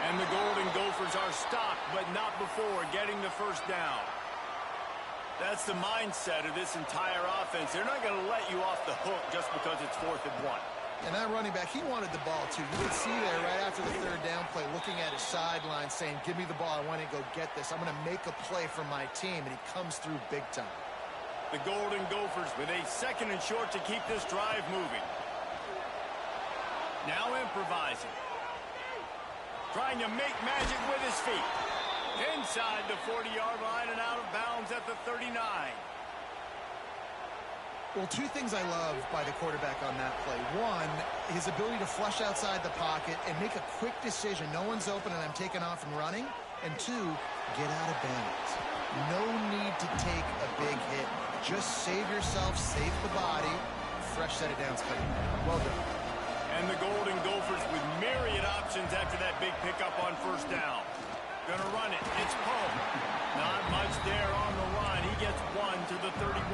And the Golden Gophers are stopped, but not before getting the 1st down. That's the mindset of this entire offense. They're not going to let you off the hook just because it's 4th and 1. And that running back, he wanted the ball, too. You could see there right after the 3rd down play, looking at his sideline, saying, give me the ball. I want to go get this. I'm going to make a play for my team. And he comes through big time. The Golden Gophers with a 2nd and short to keep this drive moving. Now improvising. Trying to make magic with his feet. Inside the 40-yard line and out of bounds at the 39. Well, 2 things I love by the quarterback on that play. 1, his ability to flush outside the pocket and make a quick decision. No one's open and I'm taking off and running. And 2, get out of bounds. No need to take a big hit. Just save yourself, save the body. Fresh set of downs coming. Well done. And the Golden Gophers with myriad options after that big pickup on 1st down. Gonna run it. It's Poe. Not much there on the run. He gets 1 to the 31.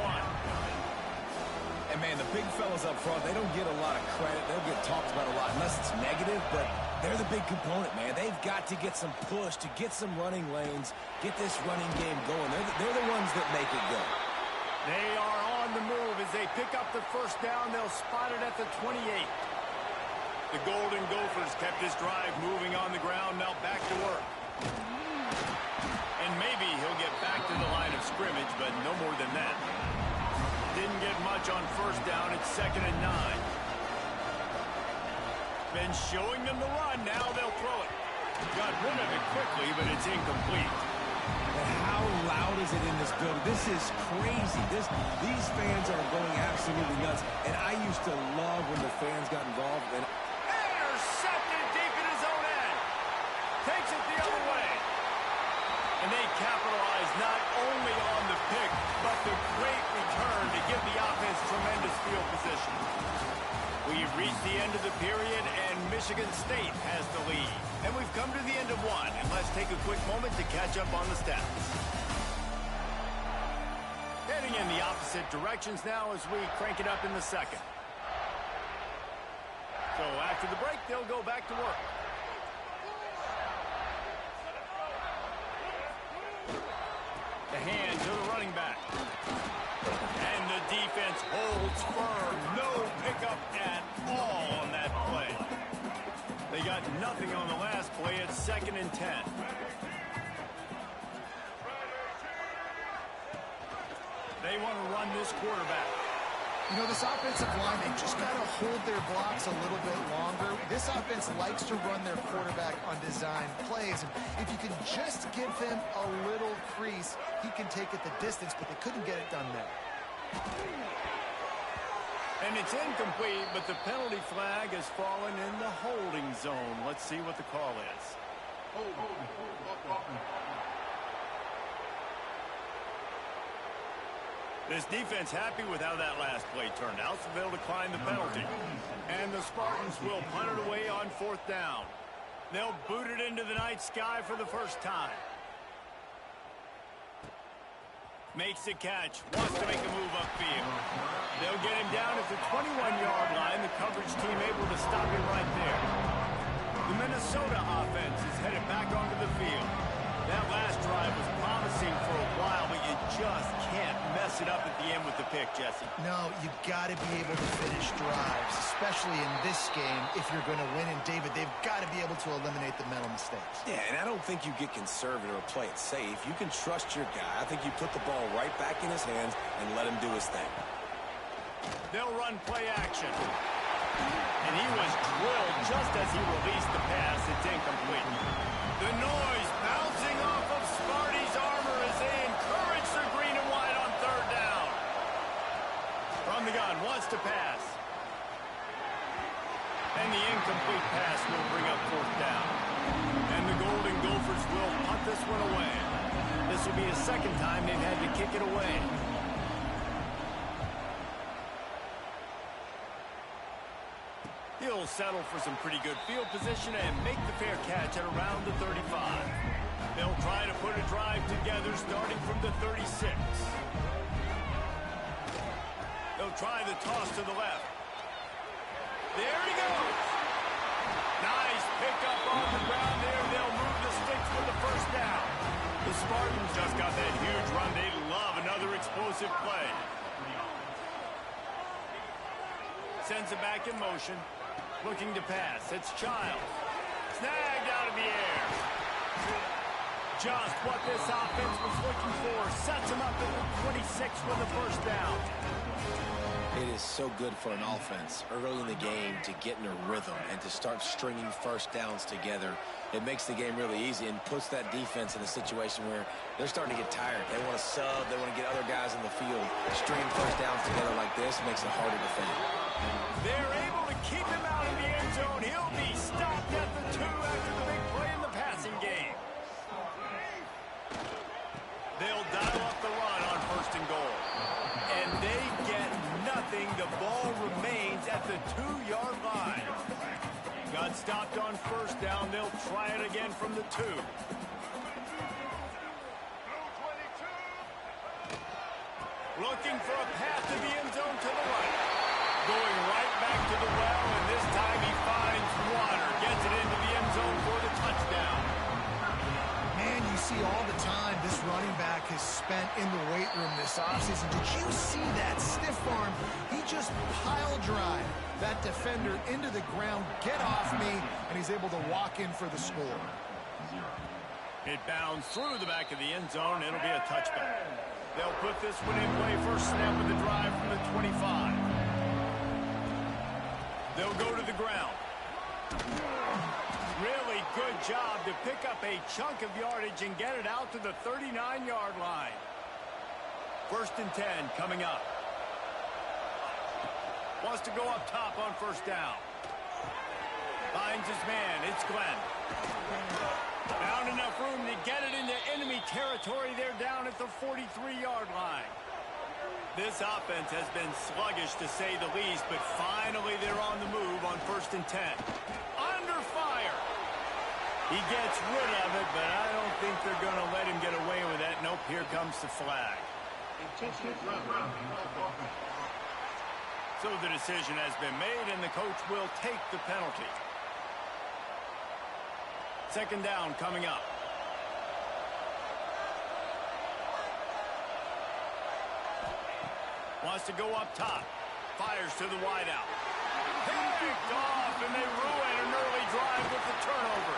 And, man, the big fellas up front, they don't get a lot of credit. They'll get talked about a lot unless it's negative, but they're the big component, man. They've got to get some push, to get some running lanes, get this running game going. They're the ones that make it go. They are on the move as they pick up the first down. They'll spot it at the 28. The Golden Gophers kept this drive moving on the ground. Now back to work. And maybe he'll get back to the line of scrimmage, but no more than that. Didn't get much on first down. It's 2nd and 9. Been showing them the run. Now they'll throw it. Got rid of it quickly, but it's incomplete. And how loud is it in this building? This is crazy. These fans are going absolutely nuts. And I used to love when the fans got involved. And intercepted deep in his own end. Takes it the other way. And they capitalize not only on the pick, but the great return to give the offense tremendous field position. We've reached the end of the period, and Michigan State has the lead. And we've come to the end of one, and let's take a quick moment to catch up on the stats. Heading in the opposite directions now as we crank it up in the second. So after the break, they'll go back to work. The hand to the running back. And the defense holds firm. No pickup at all on that play. They got nothing on the last play. It's 2nd and 10. They want to run this quarterback. You know, this offensive line, they just got to hold their blocks a little bit longer. This offense likes to run their quarterback on design plays. And if you can just give him a little crease, he can take it the distance, but they couldn't get it done there. And it's incomplete, but the penalty flag has fallen in the holding zone. Let's see what the call is. This defense happy with how that last play turned out, so they'll decline the penalty. And the Spartans will punt it away on 4th down. They'll boot it into the night sky for the first time. Makes the catch, wants to make a move upfield. They'll get him down at the 21-yard line. The coverage team able to stop him right there. The Minnesota offense is headed back onto the field. That last drive was promising for a while, but you just can't mess it up at the end with the pick, Jesse. No, you got to be able to finish drives, especially in this game if you're going to win. And, David, they've got to be able to eliminate the mental mistakes. Yeah, and I don't think you get conservative or play it safe. You can trust your guy. I think you put the ball right back in his hands and let him do his thing. They'll run play action. And he was drilled just as he released the pass. It's incomplete. The noise bouncing off of Sparty's armor as they encourage the green and white on 3rd down. From the gun, wants to pass. And the incomplete pass will bring up 4th down. And the Golden Gophers will punt this one away. This will be the 2nd time they've had to kick it away. He'll settle for some pretty good field position and make the fair catch at around the 35. They'll try to put a drive together starting from the 36. They'll try the toss to the left. There he goes. Nice pickup on the ground there. They'll move the sticks for the first down. The Spartans just got that huge run. They love another explosive play. Sends it back in motion. Looking to pass. It's Childs. Snagged out of the air. Just what this offense was looking for. Sets him up at the 26 for the first down. It is so good for an offense early in the game to get in a rhythm and to start stringing first downs together. It makes the game really easy and puts that defense in a situation where they're starting to get tired. They want to sub. They want to get other guys in the field. Stringing first downs together like this makes it harder to defend. They're able to keep him out of the end zone. He'll be stopped at the 2 after the big play in the passing game. They'll dial up the run on 1st and goal. And they get nothing. The ball remains at the 2-yard line. Got stopped on 1st down. They'll try it again from the 2. Looking for a path to the end zone to the right. Going right back to the well, and this time he finds water. Gets it into the end zone for the touchdown. Man, you see all the time this running back has spent in the weight room this offseason. Did you see that stiff arm? He just pile drive that defender into the ground, get off me, and he's able to walk in for the score. It bounds through the back of the end zone. It'll be a touchback. They'll put this one in play. First snap of the drive from the 25. They'll go to the ground. Really good job to pick up a chunk of yardage and get it out to the 39-yard line. First and 10 coming up. Wants to go up top on first down. Finds his man. It's Glenn. Found enough room to get it into enemy territory. They're down at the 43-yard line. This offense has been sluggish, to say the least, but finally they're on the move on first and 10. Under fire. He gets rid of it, but I don't think they're going to let him get away with that. Nope, here comes the flag. So the decision has been made, and the coach will take the penalty. Second down coming up. Wants to go up top. Fires to the wideout. Picked off, and they ruin an early drive with the turnover.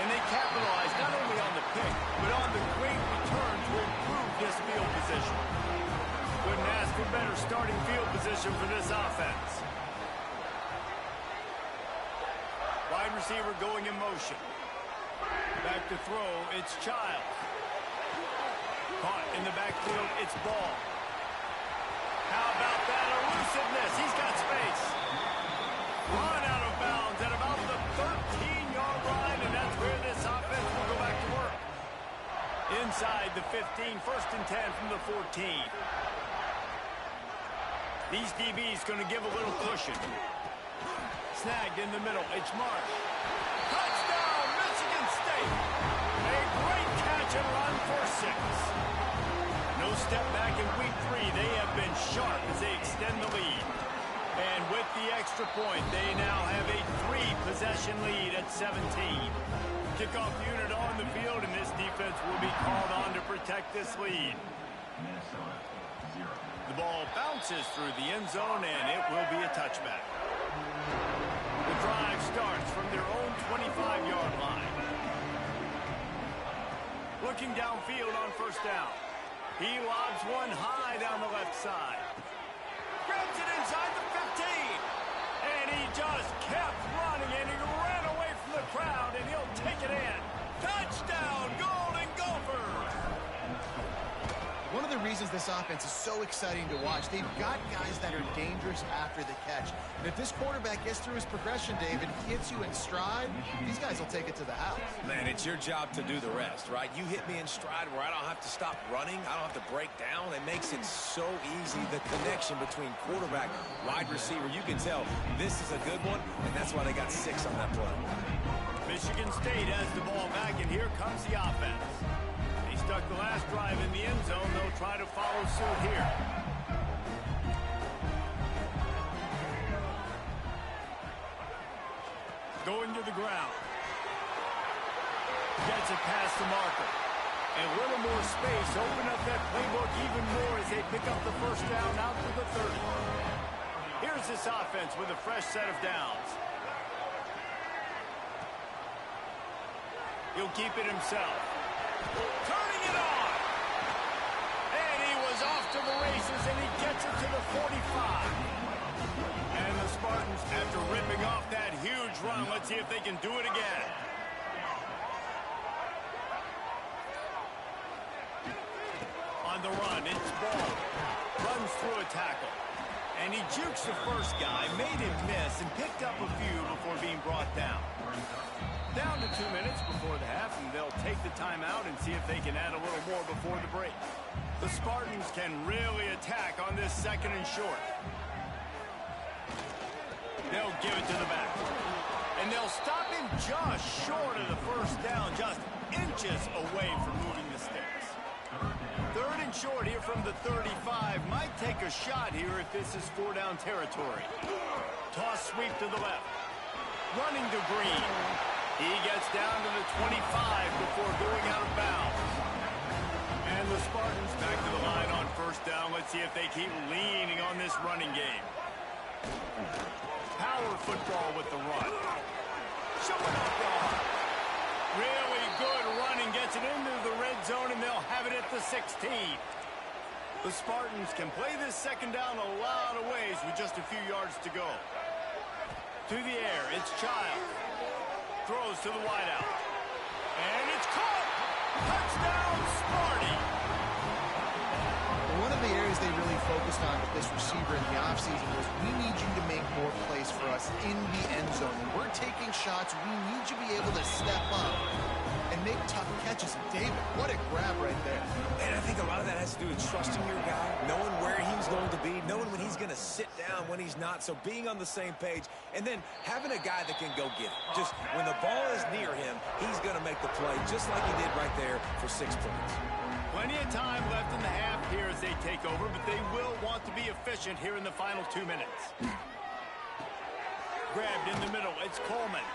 And they capitalize not only on the pick, but on the great return to improve this field position. Couldn't ask for better starting field position for this offense. Wide receiver going in motion. Back to throw, it's Childs. Caught in the backfield, it's Ball. How about that elusiveness? He's got space. Run out of bounds at about the 13-yard line, and that's where this offense will go back to work. Inside the 15, first and 10 from the 14. These DBs going to give a little cushion. Snagged in the middle. It's Marsh. Touchdown, Michigan State. A great catch and run for 6. No step back in week 3. They have been sharp as they extend the lead. And with the extra point, they now have a 3-possession lead at 17. Kickoff unit on the field, and this defense will be called on to protect this lead. The ball bounces through the end zone, and it will be a touchback. The drive starts from their own 25-yard line. Looking downfield on first down. He lobs one high down the left side. Grabs it inside the 15. And he just kept running, and he ran away from the crowd, and he'll take it in. Touchdown, Golden Gophers! One of the reasons this offense is so exciting to watch, they've got guys that are dangerous after the catch. And if this quarterback gets through his progression, David, hits you in stride, these guys will take it to the house. Man, it's your job to do the rest, right? You hit me in stride where I don't have to stop running. I don't have to break down. It makes it so easy, the connection between quarterback, wide receiver. You can tell this is a good one, and that's why they got 6 on that play. Michigan State has the ball back, and here comes the offense. They stuck the last drive in the end zone. They'll try to follow suit here. Going to the ground. Gets it past the marker. And a little more space. Open up that playbook even more as they pick up the first down out to the 30. Here's this offense with a fresh set of downs. He'll keep it himself. Turning it on. And he was off to the races, and he gets it to the 45. And the Spartans, after ripping off that huge run, let's see if they can do it again. On the run, it's Ball. Runs through a tackle. And he jukes the first guy, made him miss, and picked up a few before being brought down. Down to 2 minutes before the half, and they'll take the timeout and see if they can add a little more before the break. The Spartans can really attack on this second and short. They'll give it to the back. And they'll stop him just short of the first down, just inches away from moving the sticks. Third and short here from the 35. Might take a shot here if this is 4-down territory. Toss sweep to the left. Running to Green. He gets down to the 25 before going out of bounds. And the Spartans back to the line on first down. Let's see if they keep leaning on this running game. Power football with the run. Showing up guard. Really good running. Gets it into the red zone, and they'll have it at the 16. The Spartans can play this second down a lot of ways with just a few yards to go. To the air, it's Child. Throws to the wideout. And it's caught! Touchdown, Sparty! One of the areas they really focused on with this receiver in the offseason was, we need you to make more plays for us in the end zone. When we're taking shots, we need you to be able to step up and make tough catches. And David, what a grab right there. And I think a lot of that has to do with trusting your guy, knowing where he's going to be, knowing when he's going to sit down, when he's not. So being on the same page, and then having a guy that can go get it. Just when the ball is near him, he's going to make the play, just like he did right there for 6 points. Plenty of time left in the half here as they take over, but they will want to be efficient here in the final 2 minutes. Grabbed in the middle. It's Coleman.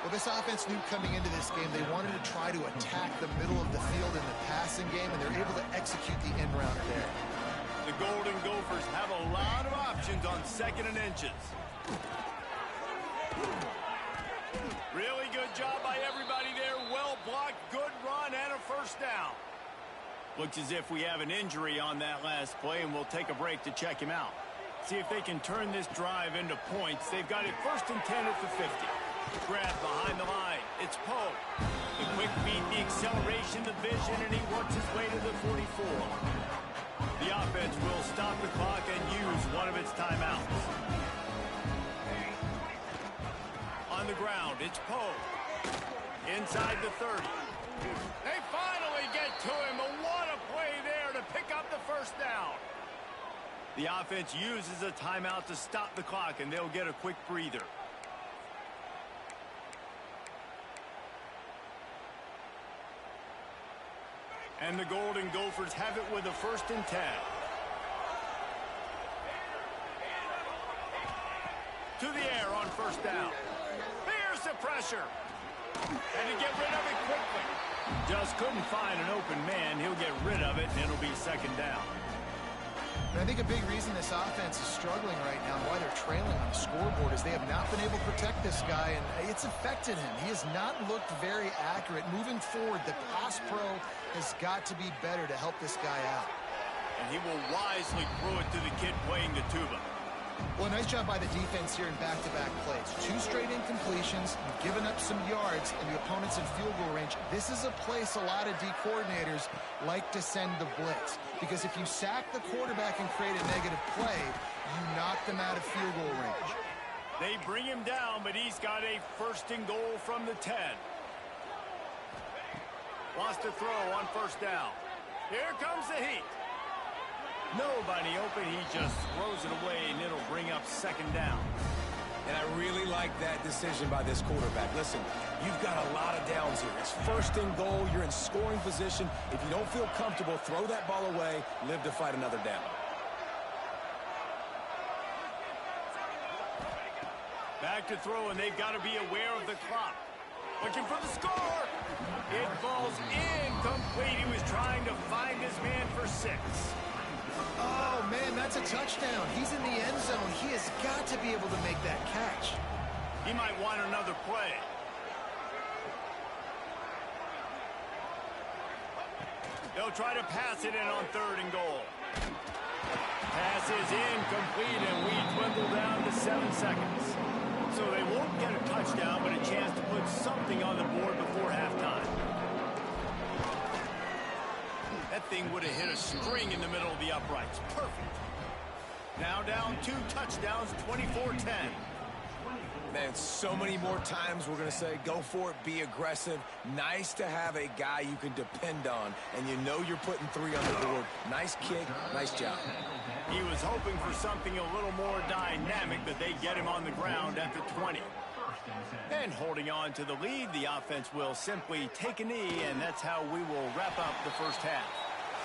Well, this offense knew coming into this game they wanted to try to attack the middle of the field in the passing game, and they're able to execute the end route there. The Golden Gophers have a lot of options on 2nd and inches. Really good job by everybody there. Well blocked, good run, and a first down. Looks as if we have an injury on that last play, and we'll take a break to check him out. See if they can turn this drive into points. They've got it 1st and 10 at the 50. Grab behind the line. It's Poe. The quick feed, the acceleration, the vision, and he works his way to the 44. The offense will stop the clock and use one of its timeouts. On the ground, it's Poe. Inside the 30. They finally get to him, but what a play there to pick up the first down. The offense uses a timeout to stop the clock, and they'll get a quick breather. And the Golden Gophers have it with a 1st and 10. To the air on first down. Here's the pressure. And to get rid of it quickly. Just couldn't find an open man. He'll get rid of it, and it'll be 2nd down. And I think a big reason this offense is struggling right now and why they're trailing on the scoreboard is they have not been able to protect this guy, and it's affected him. He has not looked very accurate. Moving forward, the pass pro has got to be better to help this guy out. And he will wisely throw it to the kid playing the tuba. Well, nice job by the defense here in back-to-back plays. 2 straight incompletions, giving up some yards, and the opponent's in field goal range. This is a place a lot of D coordinators like to send the blitz, because if you sack the quarterback and create a negative play, you knock them out of field goal range. They bring him down, but he's got a 1st and goal from the 10. Wants to throw on first down. Here comes the heat. Nobody open. He just throws it away, and it'll bring up 2nd down. And I really like that decision by this quarterback. Listen, you've got a lot of downs here. It's 1st and goal. You're in scoring position. If you don't feel comfortable, throw that ball away. Live to fight another down. Back to throw, and they've got to be aware of the clock. Looking for the score. It falls incomplete. He was trying to find his man for 6. Oh, man, that's a touchdown. He's in the end zone. He has got to be able to make that catch. He might want another play. They'll try to pass it in on 3rd and goal. Pass is incomplete, and we dwindle down to 7 seconds. So they won't get a touchdown, but a chance to put something on the board before halftime. That thing would have hit a string in the middle of the uprights. Perfect. Now down 2 touchdowns, 24-10. Man, so many more times we're going to say, go for it, be aggressive. Nice to have a guy you can depend on, and you know you're putting 3 on the board. Nice kick, nice job. He was hoping for something a little more dynamic, but they get him on the ground at the 20. And holding on to the lead, the offense will simply take a knee, and that's how we will wrap up the first half.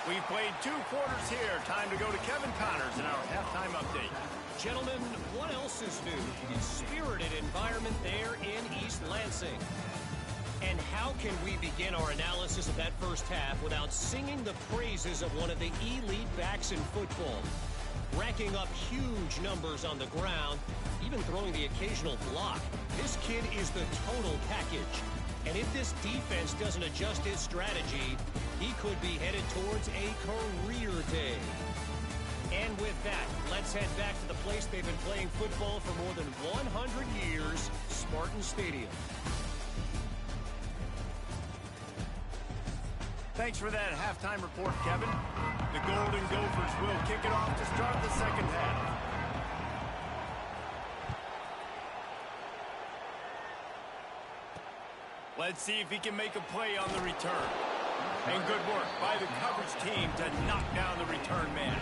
We've played 2 quarters here. Time to go to Kevin Connors in our halftime update. Gentlemen, what else is new? The spirited environment there in East Lansing. And how can we begin our analysis of that first half without singing the praises of one of the elite backs in football? Racking up huge numbers on the ground, even throwing the occasional block. This kid is the total package. And if this defense doesn't adjust his strategy, he could be headed towards a career day. And with that, let's head back to the place they've been playing football for more than 100 years, Spartan Stadium. Thanks for that halftime report, Kevin. The Golden Gophers will kick it off to start the second half. Let's see if he can make a play on the return. And good work by the coverage team to knock down the return man.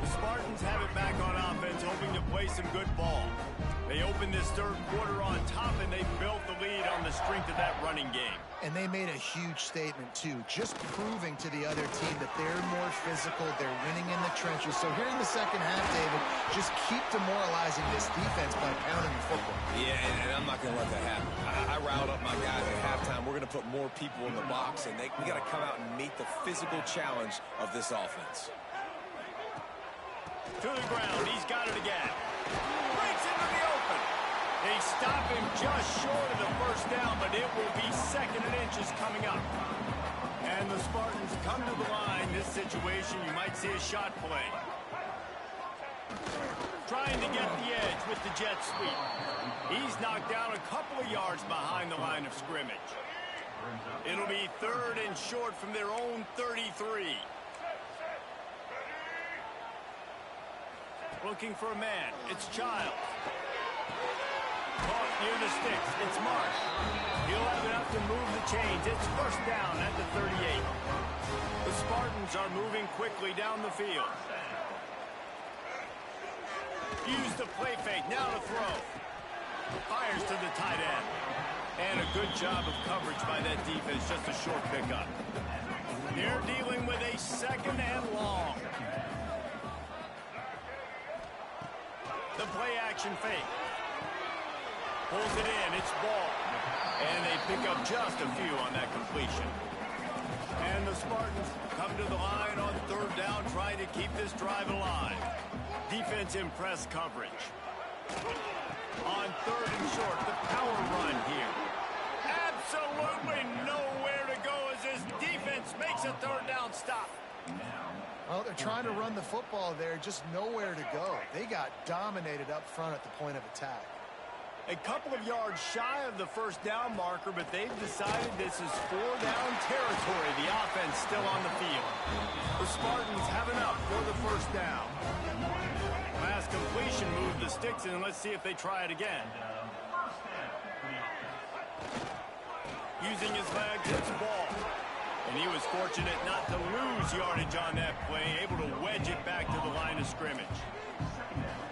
The Spartans have it back on offense, hoping to play some good ball. They opened this third quarter on top, and they built the lead on the strength of that running game. And they made a huge statement, too, just proving to the other team that they're more physical, they're winning in the trenches. So here in the second half, David, just keep demoralizing this defense by pounding the football. Yeah, and I'm not going to let that happen. I riled up my guys at halftime. We're going to put more people in the box, and we got to come out and meet the physical challenge of this offense. To the ground, he's got it again. Breaks into the open. They stop him just short of the first down, but it will be second and inches coming up. And the Spartans come to the line. This situation, you might see a shot play. Trying to get the edge with the jet sweep. He's knocked down a couple of yards behind the line of scrimmage. It'll be third and short from their own 33. Looking for a man. It's Childs. Caught near the sticks. It's Mark. He'll have enough to move the chains. It's first down at the 38. The Spartans are moving quickly down the field. Use the play fake. Now to throw. Fires to the tight end. And a good job of coverage by that defense. Just a short pickup. They're dealing with a second and long. The play action fake. Pulls it in. It's ball. And they pick up just a few on that completion. And the Spartans come to the line on third down, trying to keep this drive alive. Defense in press coverage. On third and short, the power run here. Absolutely nowhere to go as this defense makes a third down stop. Well, they're trying to run the football there, just nowhere to go. They got dominated up front at the point of attack. A couple of yards shy of the first down marker, but they've decided this is four-down territory. The offense still on the field. The Spartans have enough for the first down. Last completion moved the sticks, and let's see if they try it again. Using his legs, it's ball. And he was fortunate not to lose yardage on that play, able to wedge it back to the line of scrimmage.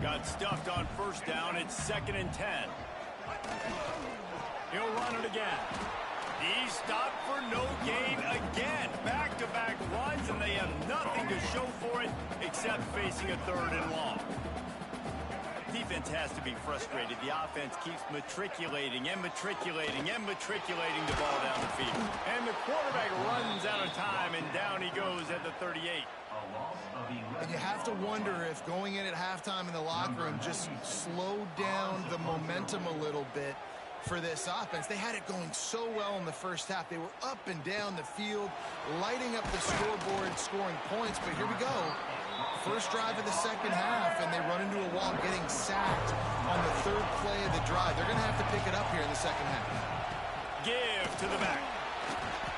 Got stuffed on first down. It's second and 10. He'll run it again. He stopped for no gain again. Back-to-back runs, and they have nothing to show for it except facing a third and long. Defense has to be frustrated. The offense keeps matriculating and matriculating and matriculating the ball down the field. And the quarterback runs out of time, and down he goes at the 38. And you have to wonder if going in at halftime in the locker room just slowed down the momentum a little bit for this offense. They had it going so well in the first half. They were up and down the field, lighting up the scoreboard, scoring points. But here we go. First drive of the second half, and they run into a wall, getting sacked on the third play of the drive. They're going to have to pick it up here in the second half. Give to the back.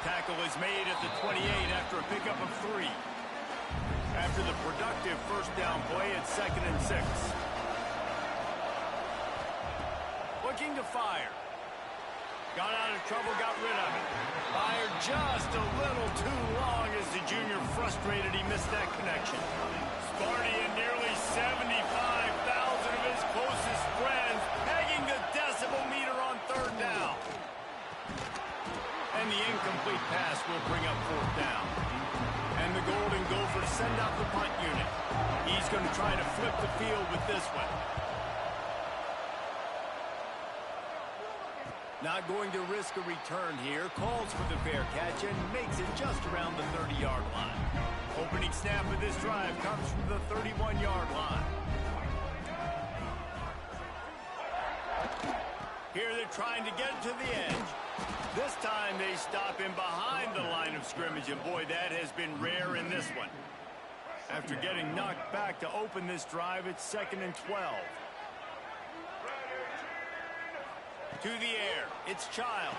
Tackle is made at the 28 after a pickup of 3. After the productive first down play, it's second and 6. Looking to fire. Got out of trouble, got rid of it. Fired just a little too long as the junior frustrated he missed that connection. Sparty and nearly 75,000 of his closest friends pegging the decibel meter on third down. And the incomplete pass will bring up fourth down. And the Golden Gophers send out the punt unit. He's going to try to flip the field with this one. Not going to risk a return here. Calls for the fair catch and makes it just around the 30-yard line. Opening snap of this drive comes from the 31-yard line. Here they're trying to get to the edge. This time they stop him behind the line of scrimmage, and boy, that has been rare in this one. After getting knocked back to open this drive, it's 2nd and 12. To the air, it's Childs.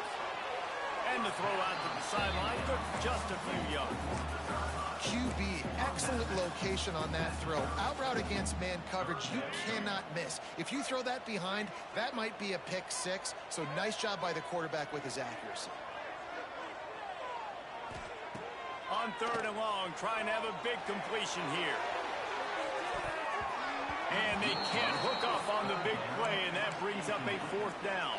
And the throw out to the sideline took just a few yards. QB, excellent location on that throw. Out route against man coverage, you cannot miss. If you throw that behind, that might be a pick six. So nice job by the quarterback with his accuracy. On 3rd and long, trying to have a big completion here. And they can't hook up on the big play, and that brings up a 4th down.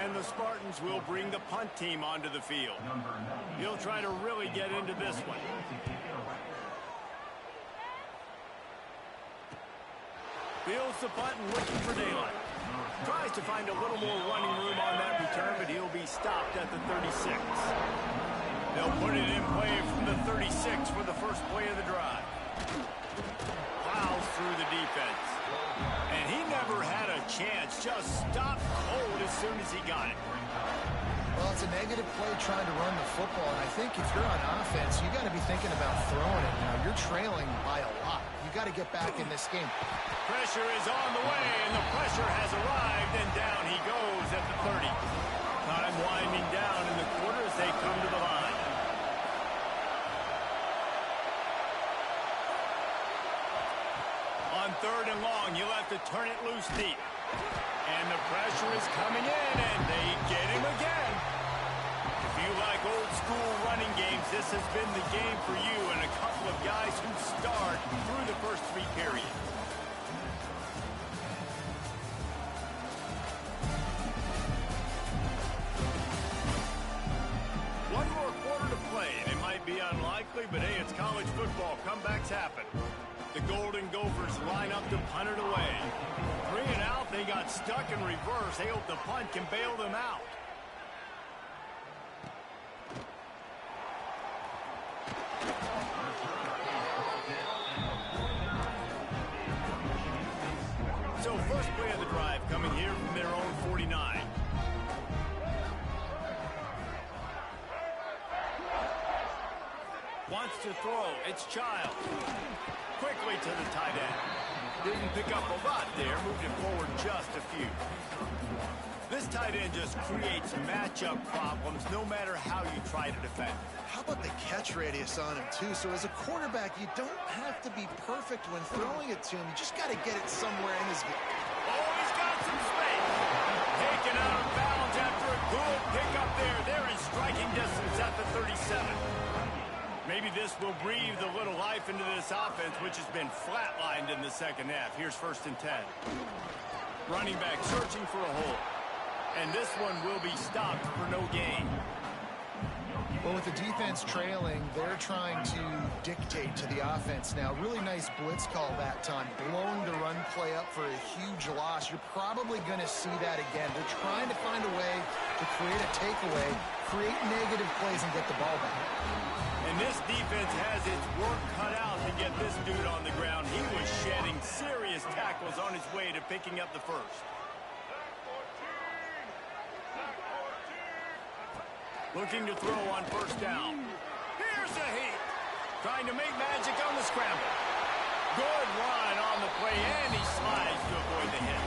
And the Spartans will bring the punt team onto the field. He'll try to really get into this one. Fields the punt and looking for daylight. Tries to find a little more running room on that return, but he'll be stopped at the 36. They'll put it in play from the 36 for the first play of the drive. Plows through the defense. And he never had a chance. Just stopped cold as soon as he got it. Well, it's a negative play trying to run the football, and I think if you're on offense, you got to be thinking about throwing it now. You're trailing by a lot. You got to get back in this game. Pressure is on the way, and the pressure has arrived, and down he goes at the 30. Time winding down in the quarter as they come to the line. On 3rd and long, you'll have to turn it loose deep. And the pressure is coming in, and they get him again. If you like old school running games, this has been the game for you and a couple of guys who start through the first 3 periods. One more quarter to play, and it might be unlikely, but hey, it's college football. Comebacks happen. The Golden Gophers line up to punt it away. 3 and out, they got stuck in reverse. They hope the punt can bail them out. So first play of the drive coming here from their own 49. Wants to throw. It's Childs. Quickly to the tight end. Didn't pick up a lot there. Moved it forward just a few. This tight end just creates matchup problems no matter how you try to defend. How about the catch radius on him, too? So as a quarterback, you don't have to be perfect when throwing it to him. You just got to get it somewhere in his... Oh, he's got some space. Taken out of bounds after a good pickup there. They're in striking distance at the 37. Maybe this will breathe a little life into this offense, which has been flatlined in the second half. Here's 1st and 10. Running back searching for a hole. And this one will be stopped for no gain. Well, with the defense trailing, they're trying to dictate to the offense now. Really nice blitz call that time. Blowing the run play up for a huge loss. You're probably going to see that again. They're trying to find a way to create a takeaway, create negative plays, and get the ball back. And this defense has its work cut out to get this dude on the ground. He was shedding serious tackles on his way to picking up the first. Looking to throw on 1st down. Here's a heat. Trying to make magic on the scramble. Good run on the play, and he slides to avoid the hit.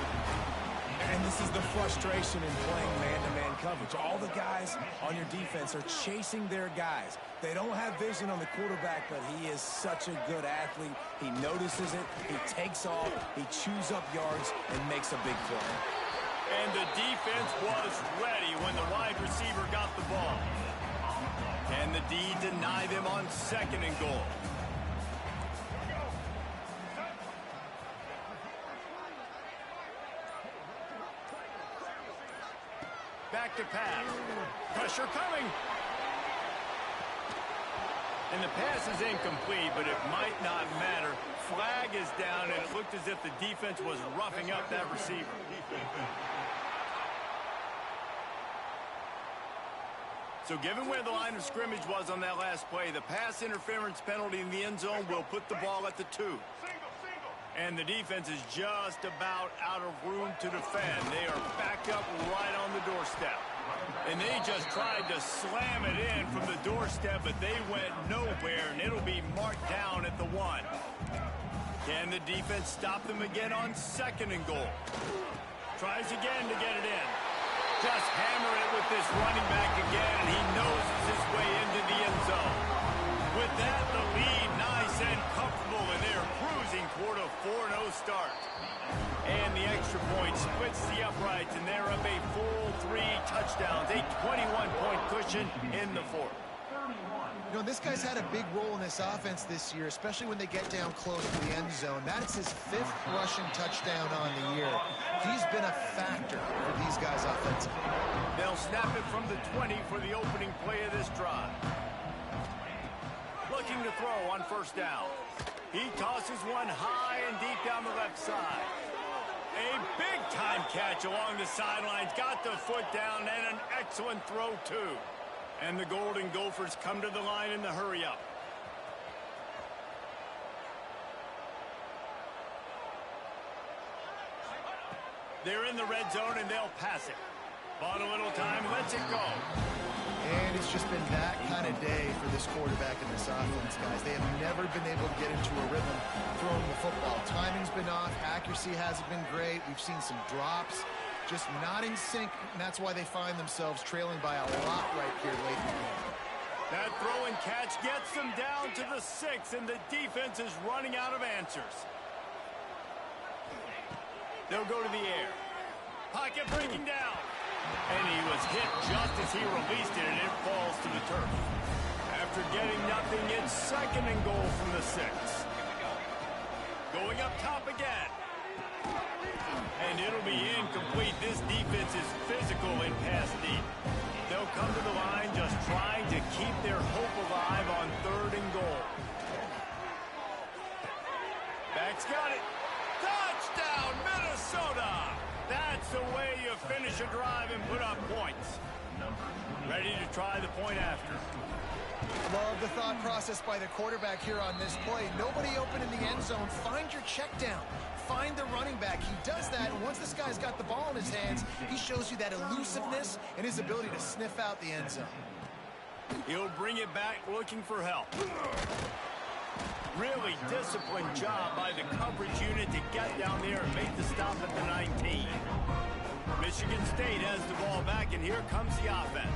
And this is the frustration in playing man-to-man coverage. All the guys on your defense are chasing their guys. They don't have vision on the quarterback, but he is such a good athlete. He notices it, he takes off, he chews up yards, and makes a big play. And the defense was ready when the wide receiver got the ball. And the D deny them on 2nd and goal. Back to pass. Pressure coming. And the pass is incomplete, but it might not matter. Flag is down, and it looked as if the defense was roughing up that receiver. So given where the line of scrimmage was on that last play, the pass interference penalty in the end zone will put the ball at the 2. And the defense is just about out of room to defend. They are backed up right on the doorstep. And they just tried to slam it in from the doorstep, but they went nowhere, and it'll be marked down at the 1. Can the defense stop them again on 2nd and goal? Tries again to get it in. Just hammer it with this running back again, and he noses his way into the end zone. With that, the lead nice and comfortable, and they're cruising toward a 4-0 start. And the extra point splits the uprights, and they're up a full 3 touchdowns, a 21-point cushion in the 4th. You know, this guy's had a big role in this offense this year, especially when they get down close to the end zone. That's his 5th rushing touchdown on the year. He's been a factor for these guys offensively. They'll snap it from the 20 for the opening play of this drive. Looking to throw on 1st down. He tosses one high and deep down the left side. A big-time catch along the sidelines. Got the foot down, and an excellent throw, too. And the Golden Gophers come to the line in the hurry-up. They're in the red zone, and they'll pass it. Bought a little time, lets it go. And it's just been that kind of day for this quarterback and this offense, guys. They have never been able to get into a rhythm throwing the football. Timing's been off. Accuracy hasn't been great. We've seen some drops. Just not in sync, and that's why they find themselves trailing by a lot right here late in the game. That throw and catch gets them down to the 6, and the defense is running out of answers. They'll go to the air. Pocket breaking down. And he was hit just as he released it, and it falls to the turf. After getting nothing, it's 2nd and goal from the 6. Going up top again. And it'll be incomplete. This defense is physical in pass deep. They'll come to the line just trying to keep their hope alive on 3rd and goal. Back's got it. Touchdown, Minnesota! That's the way you finish a drive and put up points. Ready to try the point after. Love the thought process by the quarterback here on this play. Nobody open in the end zone. Find your check down. Find the running back. He does that, and once this guy's got the ball in his hands, he shows you that elusiveness and his ability to sniff out the end zone. He'll bring it back looking for help. Really disciplined job by the coverage unit to get down there and make the stop at the 19. Michigan State has the ball back, and here comes the offense.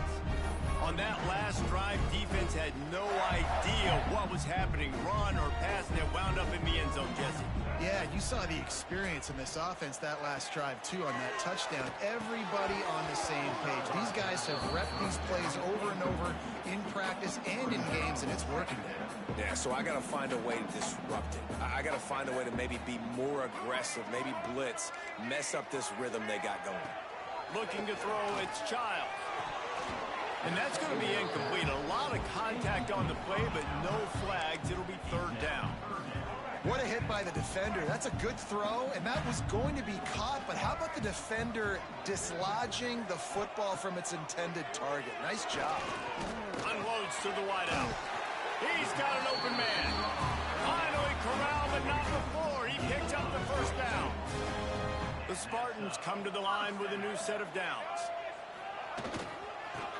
On that last drive, defense had no idea what was happening, run or pass, and it wound up in the end zone, Jesse. Yeah, you saw the experience in this offense that last drive, too, on that touchdown. Everybody on the same page. These guys have repped these plays over and over in practice and in games, and it's working there. Yeah, so I got to find a way to disrupt it. I got to find a way to maybe be more aggressive, maybe blitz, mess up this rhythm they got going. Looking to throw, it's Child. And that's going to be incomplete. A lot of contact on the play, but no flags. It'll be 3rd down. What a hit by the defender. That's a good throw, and that was going to be caught, but how about the defender dislodging the football from its intended target? Nice job. Unloads to the wideout. He's got an open man. Finally corralled, but not before. He picks up the 1st down. The Spartans come to the line with a new set of downs.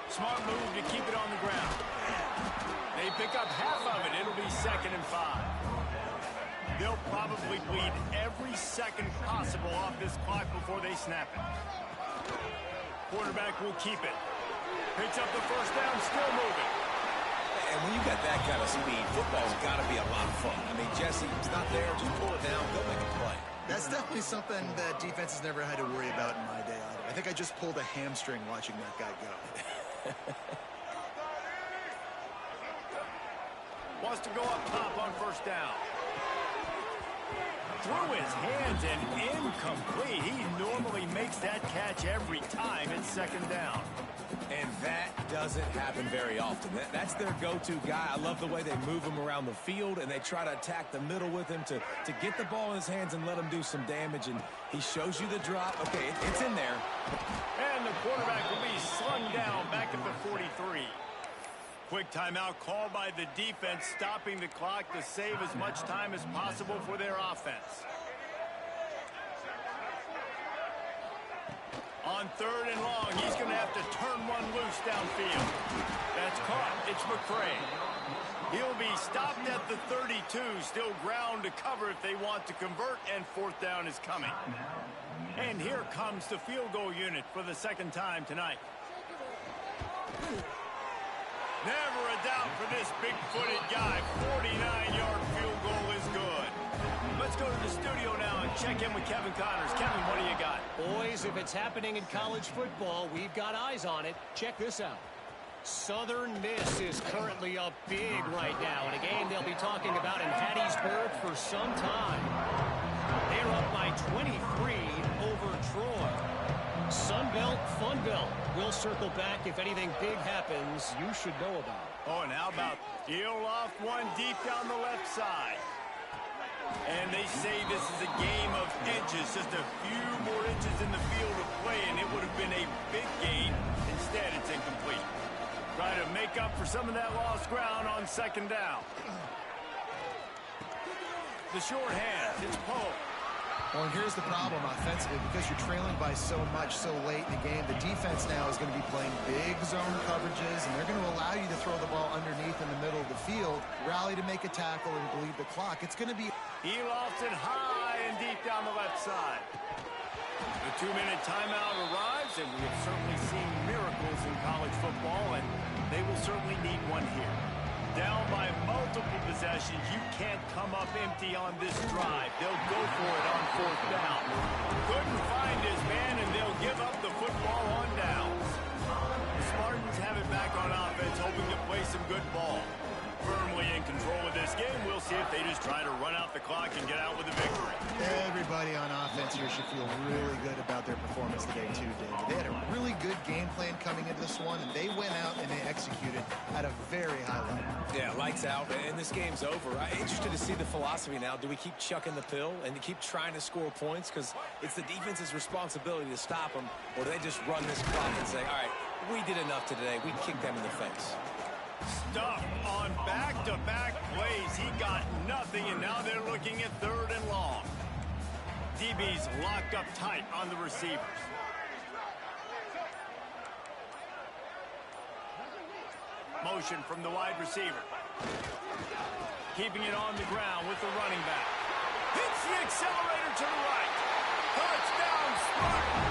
Smart move to keep it on the ground. They pick up half of it. It'll be 2nd and 5. They'll probably bleed every second possible off this clock before they snap it. Quarterback will keep it. Picks up the 1st down, still moving. And when you got that kind of speed, football's got to be a lot of fun. I mean, Jesse, it's not there. Just pull it down, go make a play. That's definitely something that defense has never had to worry about in my day either. I think I just pulled a hamstring watching that guy go. Wants to go up top on 1st down. Through his hands and incomplete. He normally makes that catch every time. It's 2nd down. And that doesn't happen very often. That's their go-to guy. I love the way they move him around the field, and they try to attack the middle with him to get the ball in his hands and let him do some damage. And he shows you the drop. Okay, it's in there. And the quarterback will be slugged one down back at the 43. Quick timeout called by the defense, stopping the clock to save as much time as possible for their offense. On 3rd and long, he's going to have to turn one loose downfield. That's caught. It's McCray. He'll be stopped at the 32, still ground to cover if they want to convert, and 4th down is coming. And here comes the field goal unit for the 2nd time tonight. Never a doubt for this big-footed guy. 49-yard field goal is good. Let's go to the studio now and check in with Kevin Connors. Kevin, what do you got? Boys, if it's happening in college football, we've got eyes on it. Check this out. Southern Miss is currently up big right now in a game they'll be talking about in Hattiesburg for some time. They're up by 23 over Troy. Sunbelt, Funbelt. We'll circle back if anything big happens you should know about. Oh, and how about heel off one deep down the left side. And they say this is a game of inches, just a few more inches in the field of play, and it would have been a big gain. Instead, it's incomplete. Try to make up for some of that lost ground on 2nd down. The short hand, it's Poe. Well, and here's the problem offensively, because you're trailing by so much so late in the game. The defense now is going to be playing big zone coverages, and they're going to allow you to throw the ball underneath in the middle of the field, rally to make a tackle, and bleed the clock. It's going to be... He lofts it high and deep down the left side. The 2-minute timeout arrives, and we have certainly seen miracles in college football, and they will certainly need one here. Down by multiple possessions, you can't come up empty on this drive. They'll go for it on 4th down. Couldn't find his man, and they'll give up the football on downs. The Spartans have it back on offense, hoping to play some good ball. Firmly in control of this game. We'll see if they just try to run out the clock and get out with a victory. Everybody on offense here should feel really good about their performance today, too, David. They had a really good game plan coming into this one, and they went out and they executed at a very high level. Yeah, lights out, and this game's over. I'm interested to see the philosophy now. Do we keep chucking the pill and keep trying to score points? Because it's the defense's responsibility to stop them, or do they just run this clock and say, all right, we did enough today. We kicked them in the face. Stuffed on back-to-back plays. He got nothing, and now they're looking at 3rd and long. DB's locked up tight on the receivers. Motion from the wide receiver. Keeping it on the ground with the running back. Hits the accelerator to the right. Touchdown, Spartans!